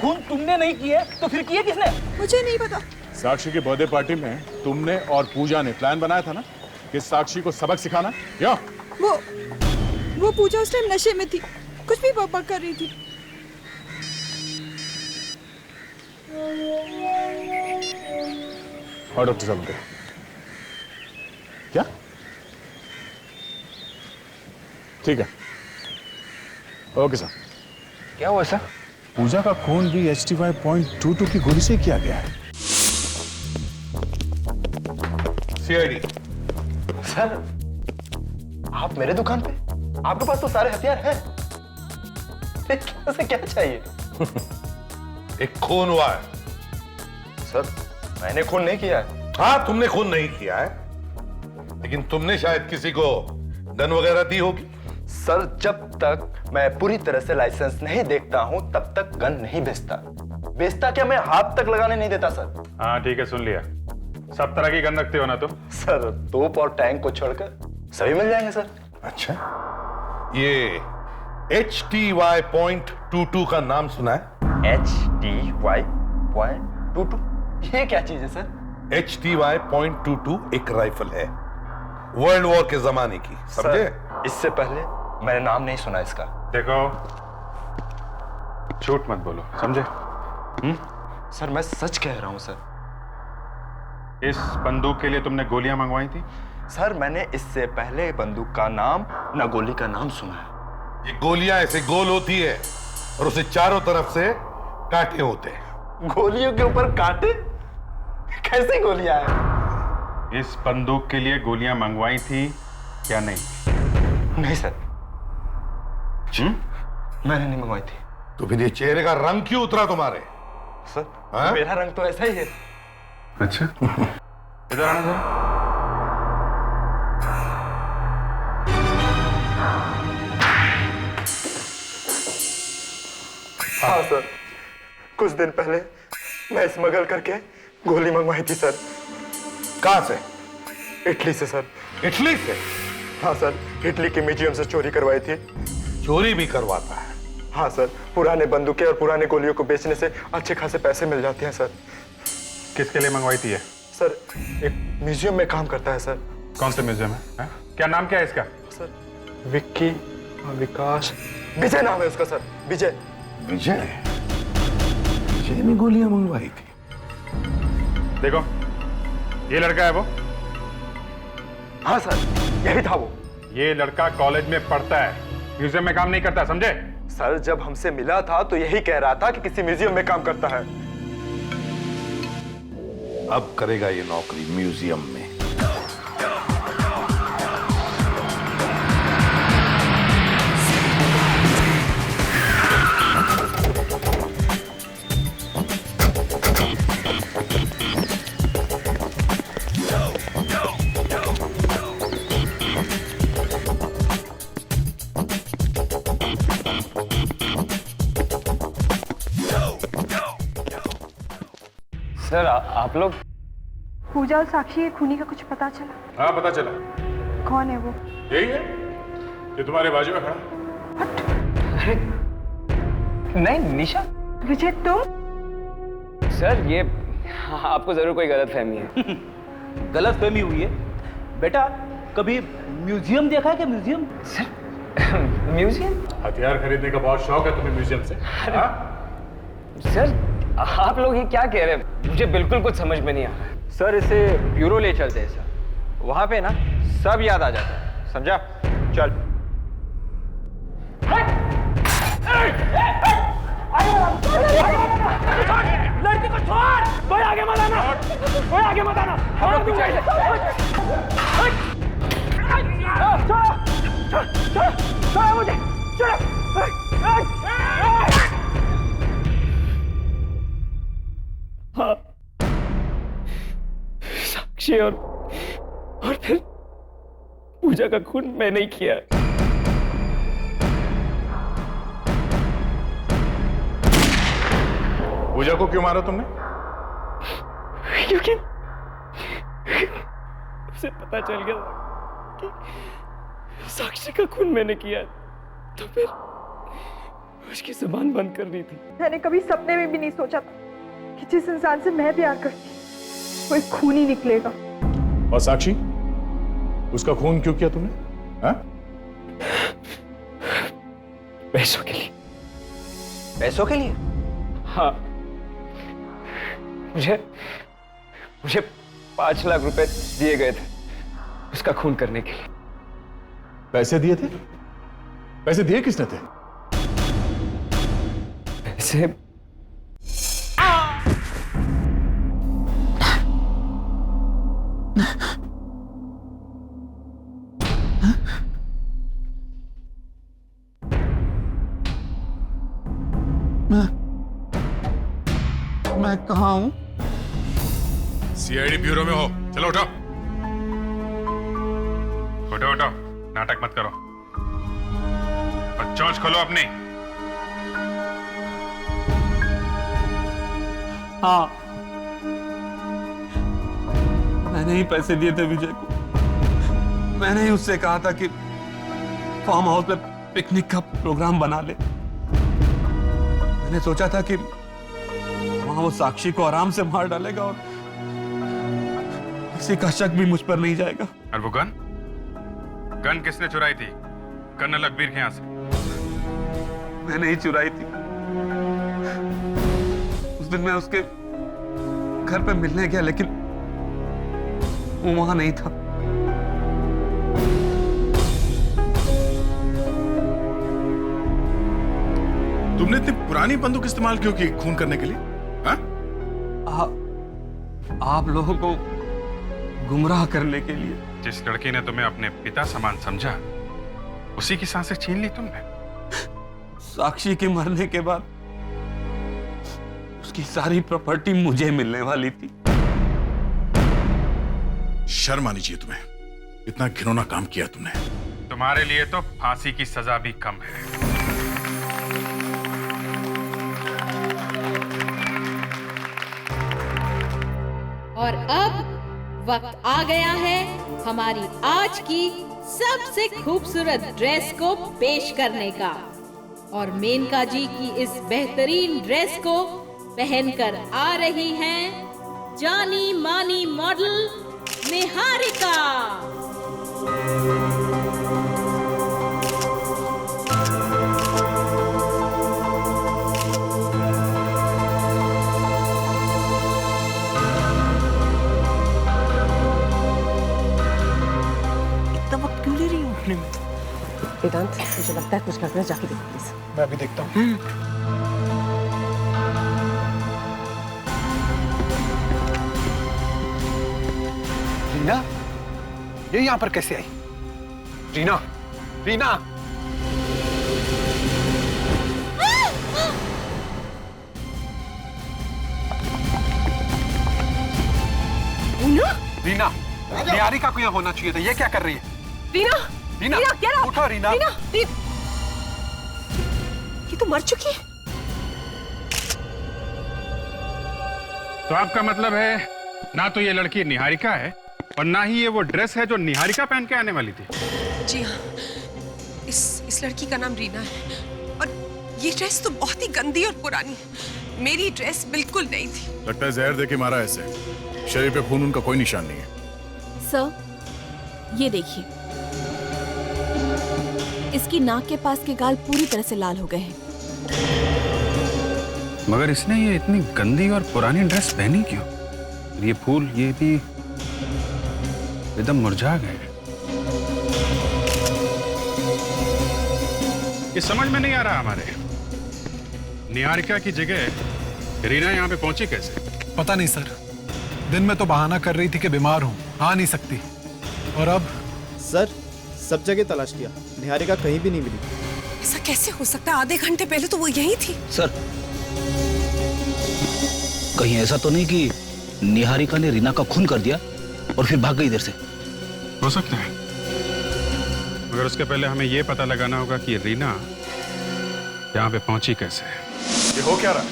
खून तुमने नहीं किए तो फिर किए किसने? मुझे नहीं पता। साक्षी की बर्थडे पार्टी में तुमने और पूजा ने प्लान बनाया था ना कि साक्षी को सबक सिखाना। क्या? वो पूजा उस टाइम नशे में थी, कुछ भी बकबक कर रही थी। और डॉक्टर साहब के क्या? ठीक है, ओके सर। क्या हुआ सर? पूजा का खून भी HT5.22 की गोली से किया गया है। सीआईडी सर, आप मेरे दुकान पे? आपके पास तो सारे हथियार हैं। क्या चाहिए? एक खून हुआ है। सर मैंने खून नहीं किया है। हाँ तुमने खून नहीं किया है, लेकिन तुमने शायद किसी को गन वगैरह दी होगी। सर जब तक मैं पूरी तरह से लाइसेंस नहीं देखता हूं तब तक गन नहीं बेचता क्या मैं हाथ तक लगाने नहीं देता सर। हाँ ठीक है, सुन लिया। सब तरह की गन रखते हो ना तुम? सर तोप और टैंक को छोड़कर सभी मिल जाएंगे सर। अच्छा, ये HTY.22 का नाम सुना है? HTY.22 ये क्या चीज है सर? HTY.22 एक राइफल है, वर्ल्ड वॉर के जमाने की, समझे? इससे पहले मैंने नाम नहीं सुना इसका। देखो, झूठ मत बोलो, समझे? सर मैं सच कह रहा हूं सर। इस बंदूक के लिए तुमने गोलियां मंगवाई थी? सर मैंने इससे पहले बंदूक का नाम न गोली का नाम सुना है। ये गोलियां ऐसे गोल होती है और उसे चारों तरफ से कांटे होते हैं। गोलियों के ऊपर कांटे? कैसी गोलियां हैं? इस बंदूक के लिए गोलियां मंगवाई थी या नहीं? नहीं सर। मैंने नहीं मंगवाई थी। तो फिर ये चेहरे का रंग क्यों उतरा तुम्हारे? सर हाँ? मेरा रंग तो ऐसा ही है। अच्छा, इधर आना जरा। हाँ सर, कुछ दिन पहले मैं स्मगल करके गोली मंगवाई थी सर। कहाँ से? इटली से सर। इटली से? हाँ सर, इटली के म्यूजियम से चोरी करवाई थी। चोरी भी करवाता है? हाँ सर, पुराने बंदूकें और पुराने गोलियों को बेचने से अच्छे खासे पैसे मिल जाते हैं सर। किसके लिए मंगवाई थी ये? सर एक म्यूजियम में काम करता है सर। कौन से म्यूजियम है? क्या नाम क्या है इसका? सर विक्की, विकास, विजय नाम है उसका सर। विजय। विजय? विजय ने गोलियां मंगवाई थी? देखो, ये लड़का है वो? हाँ सर, यही था वो। ये लड़का कॉलेज में पढ़ता है, म्यूजियम में काम नहीं करता, समझे? सर जब हमसे मिला था तो यही कह रहा था कि किसी म्यूजियम में काम करता है। अब करेगा ये नौकरी म्यूजियम में। सर आप लोग? पूजा और साक्षी के खूनी का कुछ पता चला? हाँ पता चला। कौन है वो? यही है जो तुम्हारे बाजू में खड़ा। नहीं निशा। विजय तुम? सर ये आपको जरूर कोई गलतफहमी है। गलतफहमी हुई है बेटा। कभी म्यूजियम देखा है क्या? म्यूजियम? Sir museum? हथियार खरीदने का बहुत शौक है तुम्हें म्यूजियम से? हाँ? सर आप लोग ये क्या कह रहे हैं? मुझे बिल्कुल कुछ समझ में नहीं आ रहा है। सर इसे ब्यूरो ले चलते हैं सर, वहां पे ना सब याद आ जाता है, समझा? चल। लड़की को छोड़, कोई आगे मत आना, कोई आगे मत आना। हम लोग पीछे से। छोड़ मुझे, छोड़। हाँ, साक्षी और फिर पूजा का खून मैंने ही किया। पूजा को क्यों मारा तुमने? क्योंकि उसे पता चल गया कि साक्षी का खून मैंने किया, तो फिर उसकी जुबान बंद कर दी थी। मैंने कभी सपने में भी नहीं सोचा था कि जिस इंसान से मैं प्यार करती वो एक खूनी निकलेगा। और साक्षी, उसका खून क्यों किया तुमने? हाँ? पैसों के लिए। पैसों के लिए? हाँ, मुझे 5 लाख रुपए दिए गए थे उसका खून करने के लिए। पैसे दिए थे? पैसे दिए किसने थे? पैसे मैं कहाँ हूँ? सीआईडी ब्यूरो में हो। चलो उठो उठो उठो, नाटक मत करो और चोंच खोलो अपनी। हाँ, मैंने ही पैसे दिए थे विजय को। मैंने ही उससे कहा था कि फार्म हाउस पे पिकनिक का प्रोग्राम बना ले। मैंने सोचा था कि वहां वो साक्षी को आराम से मार डालेगा और किसी का शक भी मुझ पर नहीं जाएगा। और वो गन किसने चुराई थी? कर्नल अकबीर के यहाँ से? मैंने ही चुराई थी। उस दिन मैं उसके घर पे मिलने गया, लेकिन वो वहां नहीं था। तुमने इतनी पुरानी बंदूक इस्तेमाल क्यों की खून करने के लिए? हाँ? आप लोगों को गुमराह करने के लिए। जिस लड़की ने तुम्हें अपने पिता समान समझा, उसी की सांसें छीन ली तुमने। साक्षी के मरने के बाद उसकी सारी प्रॉपर्टी मुझे मिलने वाली थी। शर्म आनी चाहिए तुम्हें, इतना घिनौना काम किया तुमने। तुम्हारे लिए तो फांसी की सजा भी कम है। और अब वक्त आ गया है हमारी आज की सबसे खूबसूरत ड्रेस को पेश करने का। और मेनका जी की इस बेहतरीन ड्रेस को पहनकर आ रही हैं जानी मानी मॉडल निहारिका। वेदांत, मुझे लगता है कुछ गड़बड़ है, जाके देखो प्लीज। मैं अभी देखता हूँ। रीना, ये यहाँ पर कैसे आई? रीना, रीना! रीना, निहारिका को यहाँ होना चाहिए था। ये क्या कर रही है? रीना, रीना, क्या उठो रीना। रीना, ये तो मर चुकी है। तो आपका मतलब है ना तो ये लड़की निहारिका है और ना ही ये वो ड्रेस है जो निहारिका पहन के आने वाली थी। जी हाँ, इस लड़की का नाम रीना है और ये ड्रेस तो बहुत ही गंदी और पुरानी है। मेरी ड्रेस बिल्कुल नहीं थी। लगता है जहर दे के मारा है इसे। शरीर पे खून उनका कोई निशान नहीं है। सर, ये देखिए, इसकी नाक के पास के गाल पूरी तरह से लाल हो गए हैं। मगर इसने ये इतनी गंदी और पुरानी ड्रेस पहनी क्यों? ये फूल ये भी एकदम मुरझा गए। ये समझ में नहीं आ रहा हमारे। निहारिका की जगह रीना यहाँ पे पहुंची कैसे? पता नहीं सर, दिन में तो बहाना कर रही थी कि बीमार हूँ, आ नहीं सकती। और अब? सर, सब जगह तलाश किया, निहारिका कहीं भी नहीं मिली। ऐसा कैसे हो सकता है? आधे घंटे पहले तो वो यहीं थी। सर, कहीं ऐसा तो नहीं कि निहारिका ने रीना का खून कर दिया और फिर भाग गई इधर से? हो सकता है, मगर उसके पहले हमें यह पता लगाना होगा कि रीना यहाँ पे पहुंची कैसे। ये हो क्या रहा है?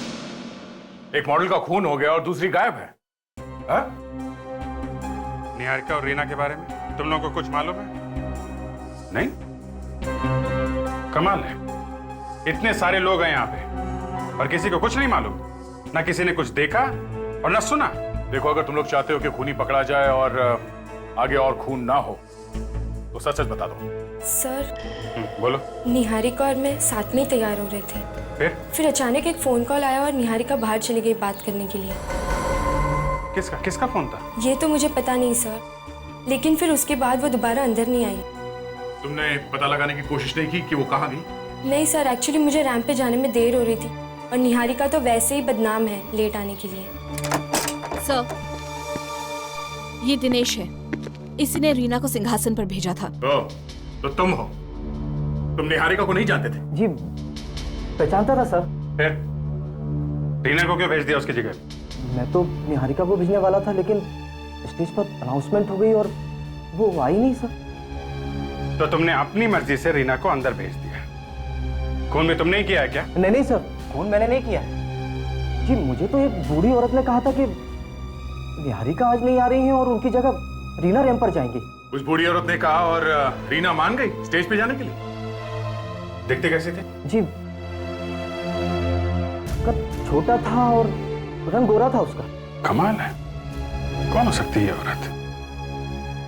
एक मॉडल का खून हो गया और दूसरी गायब है। हा? निहारिका और रीना के बारे में तुम लोगों को कुछ मालूम है? नहीं? कमाल है, इतने सारे लोग हैं यहाँ पे और किसी को कुछ नहीं मालूम। ना किसी ने कुछ देखा और ना सुना। देखो, अगर तुम लोग चाहते हो कि खूनी पकड़ा जाए और आगे और खून ना हो तो सच सच बता दो। सर, बोलो। निहारिका और मैं साथ में ही तैयार हो रहे थे। फिर अचानक एक फोन कॉल आया और निहारिका बाहर चली गई बात करने के लिए। किसका फोन था? ये तो मुझे पता नहीं सर, लेकिन फिर उसके बाद वो दोबारा अंदर नहीं आई। तुमने पता लगाने की कोशिश नहीं की कि वो कहाँ गई? नहीं सर, एक्चुअली मुझे रैंप पे जाने में देर हो रही थी और निहारिका तो वैसे ही बदनाम है लेट आने के लिए। सर, ये दिनेश है, इसी ने रीना को सिंहासन पर भेजा था। तो तुम हो? तुम निहारिका को नहीं जानते थे? जी, पहचानता था सर। फिर रीना को क्यों भेज दिया उसकी जगह? मैं तो निहारिका को भेजने वाला था, लेकिन स्टेज पर अनाउंसमेंट हो गई और वो आई नहीं सर। तो तुमने अपनी मर्जी से रीना को अंदर भेज दिया। खून भी तुमने ही किया है क्या? नहीं सर, खून मैंने नहीं किया जी। मुझे तो एक बूढ़ी औरत ने कहा था कि निहारिका आज नहीं आ रही है और उनकी जगह रीना रैंप पर जाएंगी। उस बूढ़ी औरत ने कहा और रीना मान गई स्टेज पे जाने के लिए। देखते कैसे थे? जी, कद छोटा था और रंग गोरा था उसका। कमाल है, कौन हो सकती है ये औरत?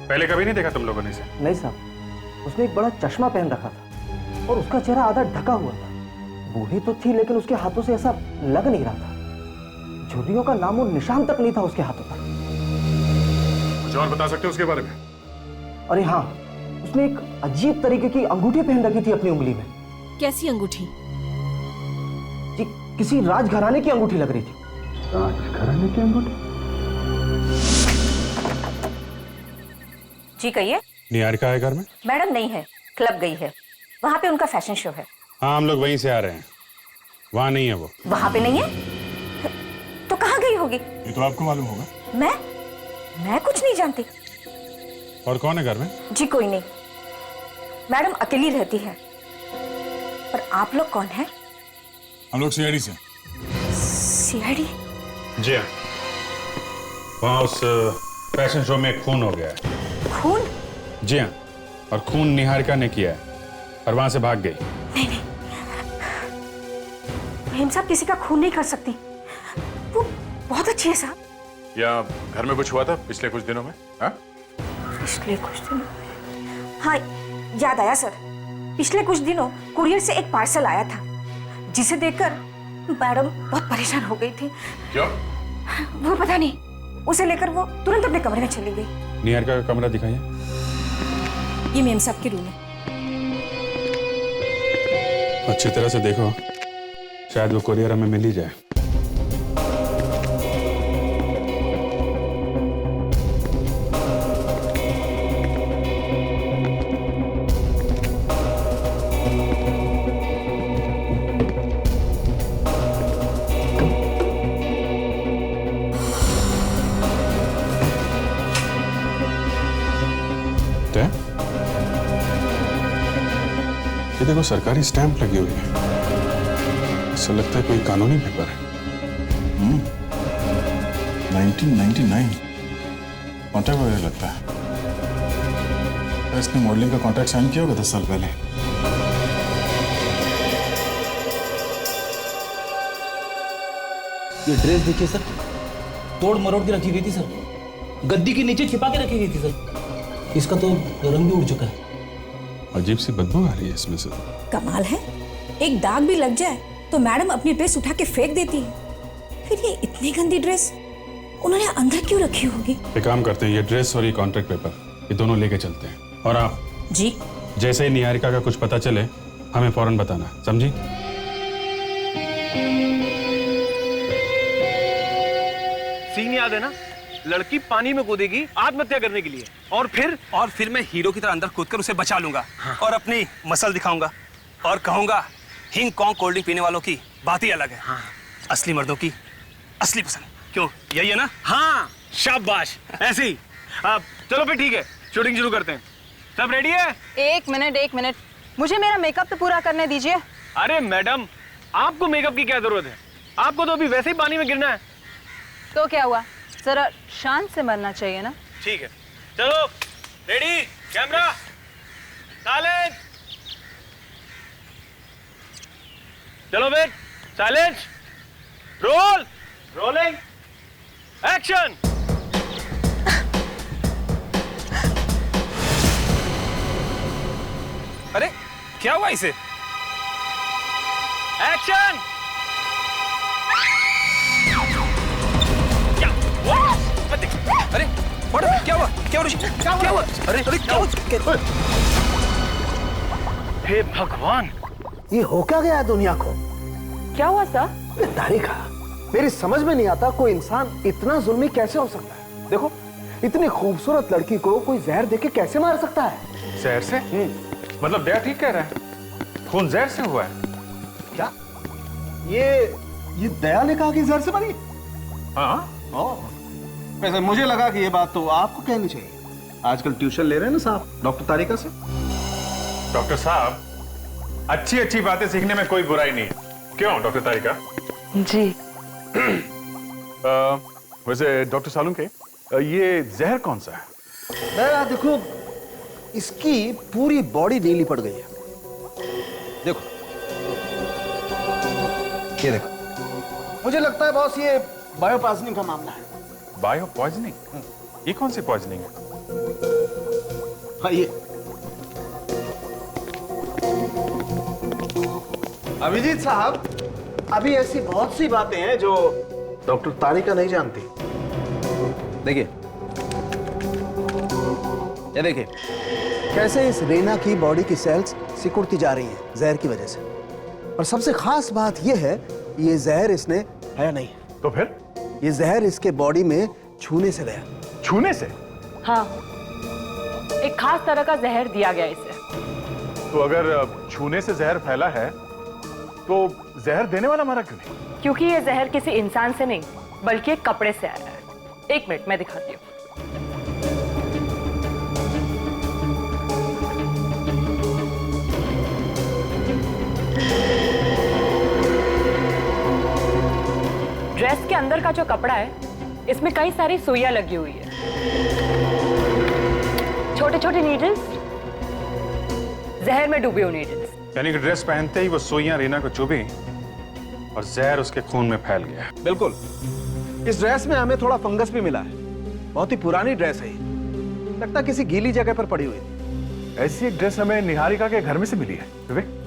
पहले कभी नहीं देखा तुम लोगों ने इसे? नहीं साहब, उसने एक बड़ा चश्मा पहन रखा था और उसका चेहरा आधा ढका हुआ था। बूढ़ी तो थी लेकिन उसके हाथों से ऐसा लग नहीं रहा था। झुर्रियों का नामो निशान तक नहीं था उसके हाथों पर। कुछ और बता सकते हो उसके बारे में? अरे हाँ, उसने एक अजीब तरीके की अंगूठी पहन रखी थी अपनी उंगली में। कैसी अंगूठी? जी, किसी राजघराने की अंगूठी लग रही थी। राजघराने की अंगूठी? जी कहिए। निहारिका है घर में? मैडम नहीं है, क्लब गई है। वहाँ पे उनका फैशन शो है। हाँ, हम लोग वहीं से आ रहे हैं। वहाँ नहीं है वो। वहाँ पे नहीं है तो कहाँ गई होगी? ये तो आपको मालूम होगा। मैं कुछ नहीं जानती। और कौन है घर में? जी कोई नहीं, मैडम अकेली रहती है। पर आप लोग कौन हैं? हम लोग सीआईडी से। सीआईडी? जी हाँ, वहाँ उस फैशन शो में खून हो गया है। खून? जी हाँ, और खून निहारिका ने किया है और वहां से भाग गई। नहीं, मेम साहब किसी का खून नहीं कर सकती। वो बहुत अच्छी है साहब। या घर में कुछ हुआ था पिछले कुछ दिनों में? हाँ? पिछले कुछ दिनों? हाँ, याद आया सर। पिछले कुछ दिनों कुरियर से एक पार्सल आया था जिसे देखकर मैडम बहुत परेशान हो गई थी। क्यों? वो पता नहीं, उसे लेकर वो तुरंत अपने कमरे में चली गई। निहारिका का कमरा दिखाइए। ये मेम साहब की रूम है। अच्छी तरह से देखो, शायद वो कुरियर हमें मिल ही जाए। ये देखो, सरकारी स्टैंप लगी हुई है। ऐसा लगता है कोई कानूनी पेपर है। 1999 कॉन्ट्रैक्ट वगैरह लगता है। तो इसने मॉडलिंग का कॉन्ट्रैक्ट साइन किया होगा 10 साल पहले। ये ड्रेस देखिए सर, तोड़ मरोड़ के रखी गई थी सर। गद्दी के नीचे छिपा के रखी गई थी सर। इसका तो रंग भी उड़ चुका है। अजीब सी बदबू आ रही है इसमें से। कमाल है, एक दाग भी लग जाए तो मैडम अपनी ड्रेस उठा के फेंक देती है। फिर ये इतनी गंदी ड्रेस उन्होंने अंदर क्यों रखी होगी? एक काम करते हैं, ये ड्रेस और ये कॉन्ट्रैक्ट पेपर, ये दोनों लेके चलते हैं। और आप जी, जैसे ही निहारिका का कुछ पता चले हमें फौरन बताना, समझी? सीन याद है ना? लड़की पानी में कूदेगी आत्महत्या करने के लिए, और फिर मैं हीरो की तरह अंदर कूदकर उसे बचा लूंगा। हाँ। और अपनी मसल दिखाऊंगा और कहूंगा हिंग कॉन्ग कोल्ड ड्रिंक पीने वालों की बात ही अलग है। हाँ। असली मर्दों की असली पसंद। क्यों, यही है ना? हाँ, शाबाश, ऐसे ही। चलो फिर ठीक है, शूटिंग शुरू करते हैं। सब रेडी है? एक मिनट, मुझे मेरा मेकअप तो पूरा करने दीजिए। अरे मैडम, आपको मेकअप की क्या जरूरत है? आपको तो अभी वैसे ही पानी में गिरना है। तो क्या हुआ, जरा शांत से मरना चाहिए ना। ठीक है, चलो रेडी, कैमरा, साइलेंस। चलो फिर, साइलेंस, रोल, रोलिंग, एक्शन। अरे क्या हुआ इसे? एक्शन। अरे क्या हुआ? क्या हुआ? अरे क्या हुआ? हे भगवान, ये हो क्या गया है दुनिया को? क्या हुआ सर? तारिका, मेरी समझ में नहीं आता कोई इंसान इतना जुल्मी कैसे हो सकता है। देखो, इतनी खूबसूरत लड़की को कोई जहर देके कैसे मार सकता है? जहर से? मतलब दया ठीक कह रहा है, खून जहर से हुआ है। क्या ये दया ने कहा कि जहर से मरी? हाँ। वैसे मुझे लगा कि ये बात तो आपको कहनी चाहिए। आजकल ट्यूशन ले रहे हैं ना साहब डॉक्टर तारिका से। डॉक्टर साहब, अच्छी बातें सीखने में कोई बुराई नहीं। क्यों डॉक्टर तारिका? जी। वैसे डॉक्टर सालुंके, ये जहर कौन सा है? देखो, इसकी पूरी बॉडी नीली पड़ गई है। देखो, ये देखो। मुझे लगता है बॉस ये बायो पॉइजनिंग का मामला है। Bio poisoning? ये कौन सी पॉइजनिंग है? हाँ, ये अभिजीत साहब, अभी ऐसी बहुत सी बातें हैं जो डॉक्टर तारिका नहीं जानती। देखिए, ये देखिए कैसे इस रीना की बॉडी की सेल्स सिकुड़ती जा रही हैं जहर की वजह से। और सबसे खास बात यह है, ये जहर इसने है नहीं। तो फिर? ये जहर इसके बॉडी में छूने से गया। छूने से? हाँ, एक खास तरह का जहर दिया गया इसे। तो अगर छूने से जहर फैला है तो जहर देने वाला मारा क्यों नहीं? क्योंकि ये जहर किसी इंसान से नहीं बल्कि एक कपड़े से आया है। एक मिनट मैं दिखाती हूँ। ड्रेस के अंदर का जो कपड़ा है इसमें कई सारी सुइयां लगी हुई है, छोटे छोटे नीडल्स, जहर में डूबी हुई नीडल्स। यानी कि ड्रेस पहनते ही वो सुइयां रीना को चुभी और जहर उसके खून में फैल गया। बिल्कुल। इस ड्रेस में हमें थोड़ा फंगस भी मिला है। बहुत ही पुरानी ड्रेस है ये, लगता किसी गीली जगह पर पड़ी हुई थी। ऐसी एक ड्रेस हमें निहारिका के घर में से मिली है विवेक।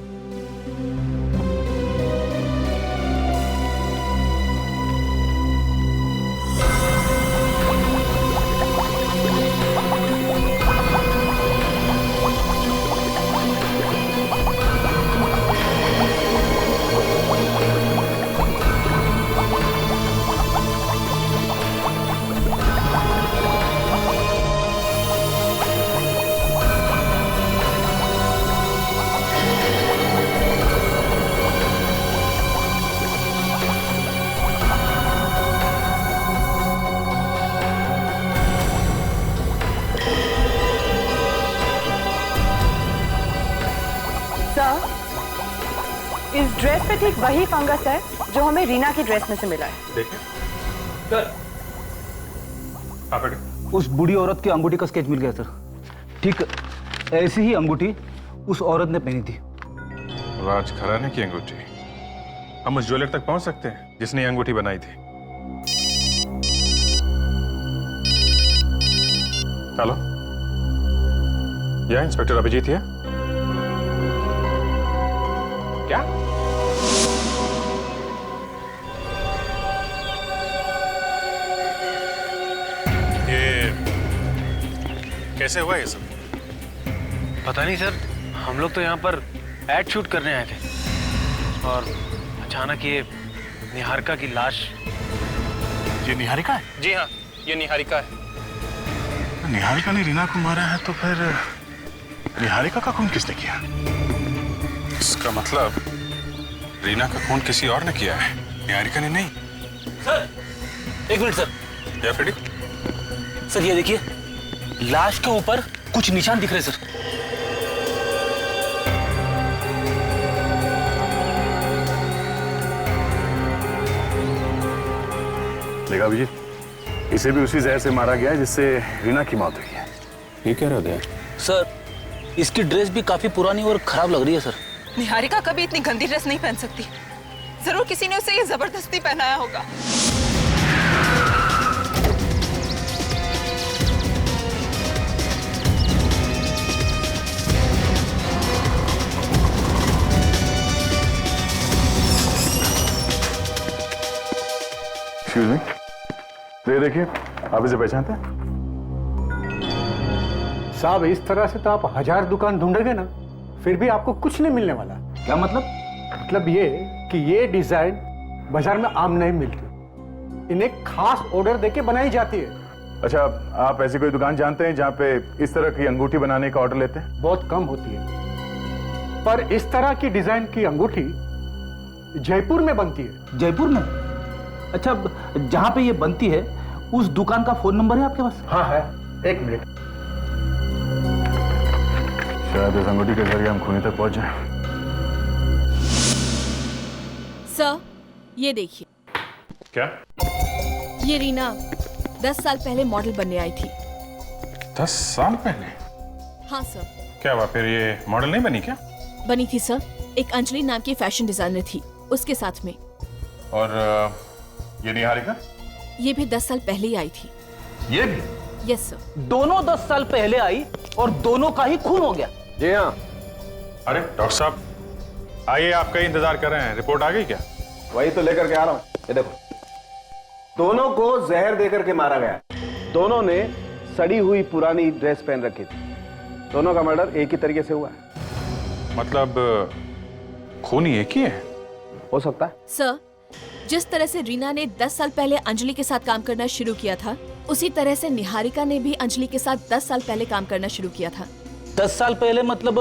इस ड्रेस पे ठीक वही फंगस है जो हमें रीना की ड्रेस में से मिला है। देखिए सर, उस बूढ़ी औरत की अंगूठी का स्केच मिल गया सर। ठीक ऐसी ही अंगूठी उस औरत ने पहनी थी। राज खराने की अंगूठी। हम उस ज्वेलर तक पहुंच सकते हैं जिसने ये अंगूठी बनाई थी। हेलो, यह इंस्पेक्टर अभिजीत है क्या? ये कैसे हुआ ये सब? पता नहीं सर, हम लोग तो यहाँ पर एड शूट करने आए थे और अचानक ये निहारिका की लाश। ये निहारिका है? जी हाँ, ये निहारिका है। निहारिका ने रीना को मारा है तो फिर निहारिका का खून किसने किया? इसका मतलब रीना का खून किसी और ने किया है, निहारिका ने नहीं। सर, एक मिनट सर। क्या फ्रेडी? सर ये देखिए, लाश के ऊपर कुछ निशान दिख रहे सर। देखा अभिजीत, इसे भी उसी जहर से मारा गया है जिससे रीना की मौत हुई है। ये कह रहा था सर, इसकी ड्रेस भी काफी पुरानी और खराब लग रही है सर। निहारिका कभी इतनी गंदी ड्रेस नहीं पहन सकती। जरूर किसी ने उसे ये जबरदस्ती पहनाया होगा। एक्सक्यूज मी, ये देखिए, आप इसे पहचानते हैं? साहब, इस तरह से तो आप 1000 दुकान ढूंढोगे ना, फिर भी आपको कुछ नहीं मिलने वाला। क्या मतलब? मतलब ये कि ये डिजाइन बाजार में आम नहीं मिलती, इन्हें खास ऑर्डर देके बनाई जाती है। अच्छा, आप ऐसी कोई दुकान जानते हैं जहाँ पे इस तरह की अंगूठी बनाने का ऑर्डर लेते हैं? बहुत कम होती है, पर इस तरह की डिजाइन की अंगूठी जयपुर में बनती है। जयपुर में? अच्छा, जहाँ पे ये बनती है उस दुकान का फोन नंबर है आपके पास? हाँ है, एक मिनट। शायद इस अंगूठी के जरिए हम खूनी तक पहुंच जाएं। सर, ये देखिए। क्या? ये रीना 10 साल पहले मॉडल बनने आई थी। 10 साल पहले? हाँ सर। क्या हुआ फिर, ये मॉडल नहीं बनी क्या? बनी थी सर, एक अंजलि नाम की फैशन डिजाइनर थी उसके साथ में। और ये निहारिका? ये भी 10 साल पहले ही आई थी। ये भी? Yes sir. दोनों 10 साल पहले आई और दोनों का ही खून हो गया। जी हाँ। अरे डॉक्टर साहब, आइए, आपका ही इंतजार कर रहे हैं। रिपोर्ट आ गई क्या? वही तो लेकर के आ रहा हूं। ये देखो, दोनों को जहर देकर के मारा गया। दोनों ने सड़ी हुई पुरानी ड्रेस पहन रखी थी। दोनों का मर्डर एक ही तरीके से हुआ है। मतलब खूनी एक ही है? हो सकता है। सर, जिस तरह से रीना ने 10 साल पहले अंजलि के साथ काम करना शुरू किया था, उसी तरह से निहारिका ने भी अंजलि के साथ 10 साल पहले काम करना शुरू किया था। 10 साल पहले मतलब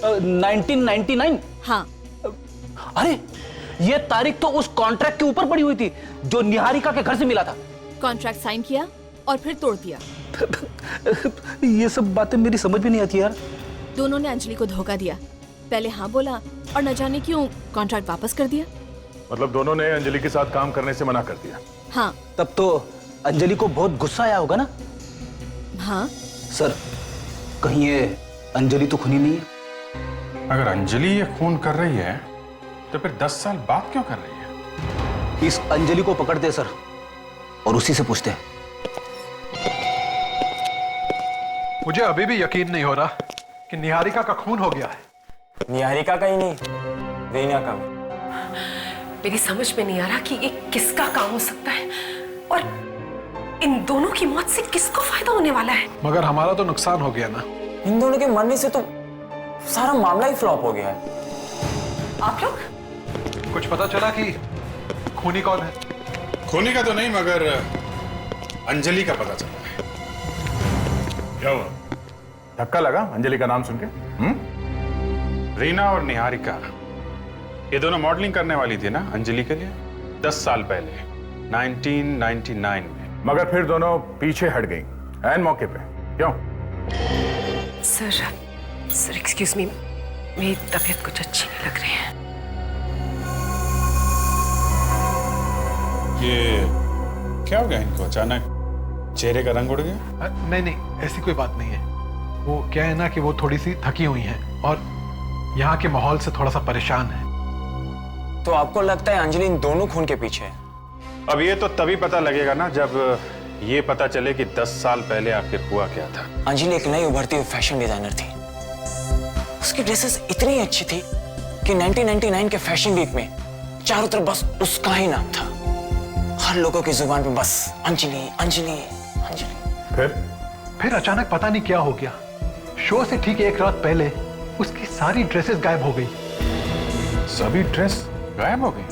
1999? हाँ। अरे ये तारीख तो उस कॉन्ट्रैक्ट के ऊपर पड़ी हुई थी जो निहारिका के घर से मिला था। कॉन्ट्रैक्ट साइन किया और फिर तोड़ दिया। ये सब बातें मेरी समझ में नहीं आती यार। दोनों ने अंजलि को धोखा दिया, पहले हाँ बोला और न जाने क्यों कॉन्ट्रैक्ट वापस कर दिया। मतलब दोनों ने अंजलि के साथ काम करने से मना कर दिया? हाँ। तब तो अंजलि को बहुत गुस्सा आया होगा ना? हाँ। सर कहीं ये अंजलि तो खूनी नहीं है? अगर अंजलि ये खून कर रही है तो फिर 10 साल बाद क्यों कर रही है? इस अंजलि को पकड़ते सर और उसी से पूछते हैं। मुझे अभी भी यकीन नहीं हो रहा कि निहारिका का खून हो गया है। निहारिका का ही नहीं, रीना का भी। मेरी समझ में नहीं आ रहा कि ये किसका काम हो सकता है और इन दोनों की मौत से किसको फायदा होने वाला है। मगर हमारा तो नुकसान हो गया ना। इन दोनों के मरने से तो सारा मामला ही फ्लॉप हो गया है। आप लोग कुछ पता चला कि खूनी कौन है? खूनी का तो नहीं मगर अंजलि का पता चला है। क्या हुआ? धक्का लगा अंजलि का नाम सुन के? रीना और निहारिका ये दोनों मॉडलिंग करने वाली थी ना अंजलि के लिए 10 साल पहले 1999 में। मगर फिर दोनों पीछे हट गई ऐन मौके पे, क्यों? सर एक्सक्यूज मी, मेरी तबीयत कुछ अच्छी नहीं लग रही है। ये क्या हो गया इनको? अचानक चेहरे का रंग उड़ गया? नहीं, ऐसी कोई बात नहीं है। वो क्या है ना कि वो थोड़ी सी थकी हुई हैं और यहाँ के माहौल से थोड़ा सा परेशान है। तो आपको लगता है अंजलि इन दोनों खून के पीछे है? अब ये तो तभी पता लगेगा ना जब ये पता चले कि 10 साल पहले आखिर हुआ क्या था। अंजलि एक नई उभरती हुई फैशन डिजाइनर थी। उसकी ड्रेसेस इतनी अच्छी थी कि 1999 के फैशन वीक में चारों तरफ बस उसका ही नाम था। हर लोगों की जुबान पे बस अंजलि अंजलि अंजलि। फिर अचानक पता नहीं क्या हो गया। शो से ठीक एक रात पहले उसकी सारी ड्रेसेस गायब हो गई। सभी ड्रेस गायब हो गई?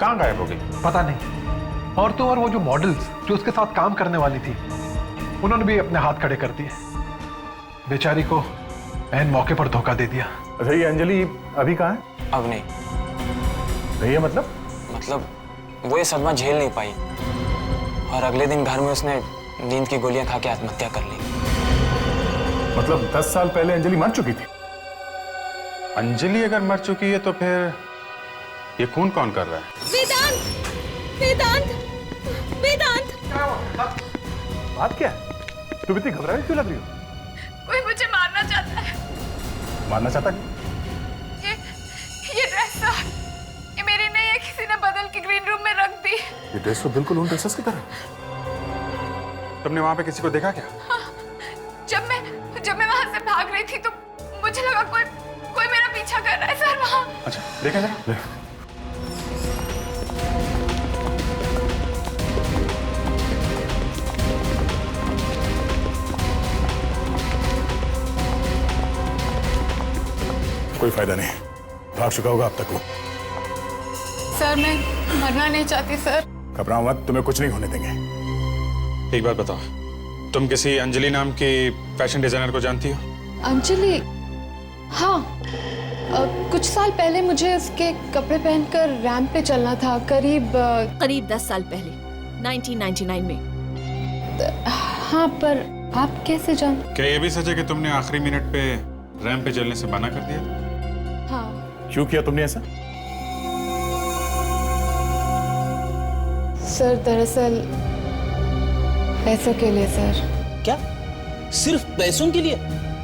कहाँ गायब हो गई? पता नहीं। और तो और वो जो मॉडल्स जो उसके साथ काम करने वाली थी उन्होंने भी अपने हाथ खड़े कर दिए। बेचारी को ऐन मौके पर धोखा दे दिया। अच्छा ये अंजलि अभी कहाँ है? अब नहीं। भैया मतलब वो ये सदमा झेल नहीं पाई और अगले दिन घर में उसने नींद की गोलियां खा के आत्महत्या कर ली। मतलब 10 साल पहले अंजलि मर चुकी थी? अंजलि अगर मर चुकी है तो फिर ये खून कौन कर रहा है? वेदांत! बात क्या है? तुम इतनी घबराई क्यों लग रही हो? कोई मुझे मारना चाहता है। मारना चाहता है? ये ड्रेस तो ये मेरी नहीं है, किसी ने बदल के ग्रीन रूम में रख दी। ये ड्रेस तो बिल्कुल उन ड्रेसेस की तरह। तुमने वहां पे किसी को देखा क्या? हाँ, जब मैं वहां से भाग रही थी तो मुझे लगा कोई मेरा पीछा कर रहा है सर वहां। अच्छा देखा जरा। कोई फायदा नहीं, भाग चुका होगा अब तक वो। सर मैं मरना नहीं चाहती सर। घबराओ मत, तुम्हें कुछ नहीं होने देंगे। एक बात बताओ, तुम किसी अंजलि नाम की फैशन डिजाइनर को जानती हो? अंजलि? हाँ, कुछ साल पहले मुझे उसके कपड़े पहनकर रैंप पे चलना था। करीब 10 साल पहले 1999 में। हाँ, पर आप कैसे जान? क्या ये भी सच है कि तुमने आखिरी मिनट पे रैंप पे चलने से मना कर दिया? हाँ। क्यों किया तुमने ऐसा? सर दरअसल पैसों के लिए सर। क्या? सिर्फ पैसों के लिए?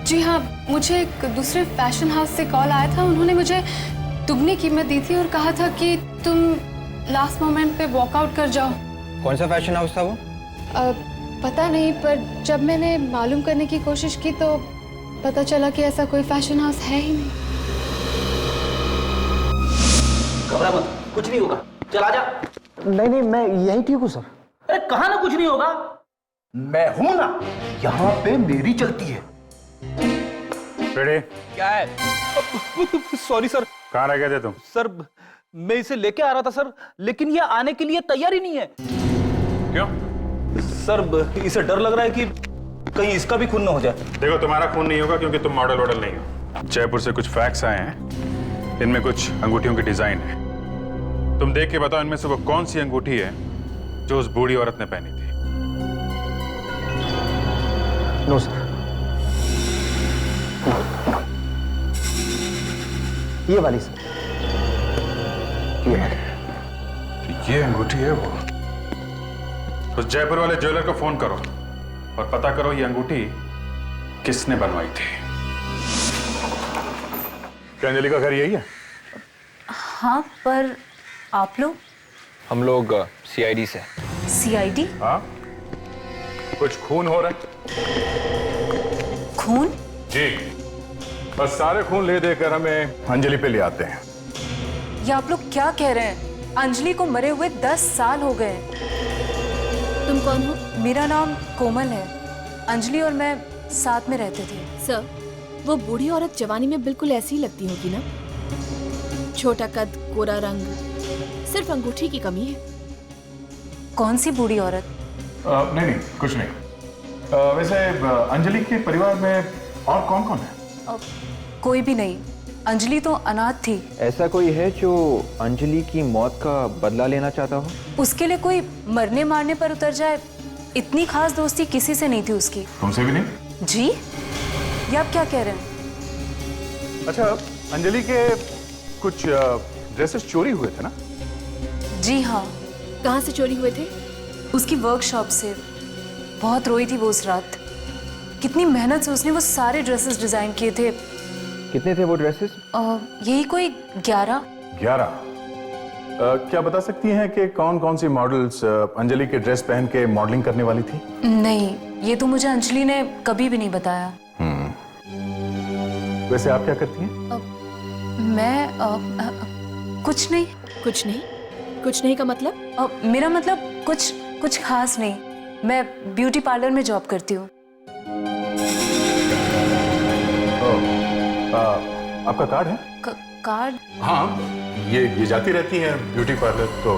जी हाँ, मुझे एक दूसरे फैशन हाउस से कॉल आया था। उन्होंने मुझे दुगनी कीमत दी थी और कहा था कि तुम लास्ट मोमेंट पे वॉकआउट कर जाओ। कौन सा फैशन हाउस था वो? पता नहीं, पर जब मैंने मालूम करने की कोशिश की तो पता चला कि ऐसा कोई फैशन हाउस है ही नहीं। घबरा मत, कुछ नहीं होगा, चल आजा। नहीं, मैं यही ठीक हूँ सर। अरे कहा ना कुछ नहीं होगा। मैं हूं ना, यहाँ पे मेरी चलती है। क्या है? Sorry sir. कहाँ रह गए थे तुम? सर मैं इसे लेके आ रहा था सर, लेकिन ये आने के लिए तैयार ही नहीं है। क्यों? सर इसे डर लग रहा है कि कहीं इसका भी खून ना हो जाए। देखो, तुम्हारा खून नहीं होगा क्योंकि तुम मॉडल वॉडल नहीं हो। जयपुर से कुछ फैक्स आए हैं, इनमें कुछ अंगूठियों की डिजाइन है। तुम देख के बताओ इनमें से वो कौन सी अंगूठी है जो उस बूढ़ी औरत ने पहनी थी। नो सर, ये वाली सर, ये वाली। ये अंगूठी है वो। उस जयपुर वाले ज्वेलर को फोन करो और पता करो ये अंगूठी किसने बनवाई थी। क्या अंजलि का घर यही है? हाँ, पर आप लोग? हम लोग सीआईडी से। सीआईडी? हाँ, कुछ खून हो रहा है। खून? जी, बस सारे खून ले देकर हमें अंजलि पे ले आते हैं। ये आप लोग क्या कह रहे हैं? अंजलि को मरे हुए 10 साल हो गए। तुम कौन हो? मेरा नाम कोमल है। अंजलि और मैं साथ में रहते थे। सर, वो बूढ़ी औरत जवानी में बिल्कुल ऐसी ही लगती होगी ना? छोटा कद, गोरा रंग, सिर्फ अंगूठी की कमी है। कौन सी बूढ़ी औरत? नहीं नहीं, कुछ नहीं। वैसे अंजलि के परिवार में और कौन कौन है? कोई भी नहीं। अंजलि तो अनाथ थी। ऐसा कोई है जो अंजलि की मौत का बदला लेना चाहता हो? उसके लिए कोई मरने मारने पर उतर जाए, इतनी खास दोस्ती किसी से नहीं थी उसकी। तुमसे भी नहीं? जी? ये आप क्या कह रहे हैं? अच्छा, अंजलि के कुछ ड्रेसेस चोरी हुए थे ना? जी हाँ। कहाँ से चोरी हुए थे? उसकी वर्कशॉप से। बहुत रोई थी वो उस रात। कितनी मेहनत से उसने वो सारे ड्रेसेस डिजाइन किए थे। कितने थे वो ड्रेसेस? यही कोई 11। 11? क्या बता सकती हैं कि कौन कौन सी मॉडल्स अंजलि के ड्रेस पहन के मॉडलिंग करने वाली थी? नहीं, ये तो मुझे अंजलि ने कभी भी नहीं बताया। वैसे आप क्या करती हैं? मैं कुछ नहीं। कुछ नहीं? कुछ नहीं का मतलब? मेरा मतलब कुछ खास नहीं। मैं ब्यूटी पार्लर में जॉब करती हूँ। आपका कार्ड है? कार्ड? हाँ, ये जाती रहती है ब्यूटी पार्लर तो।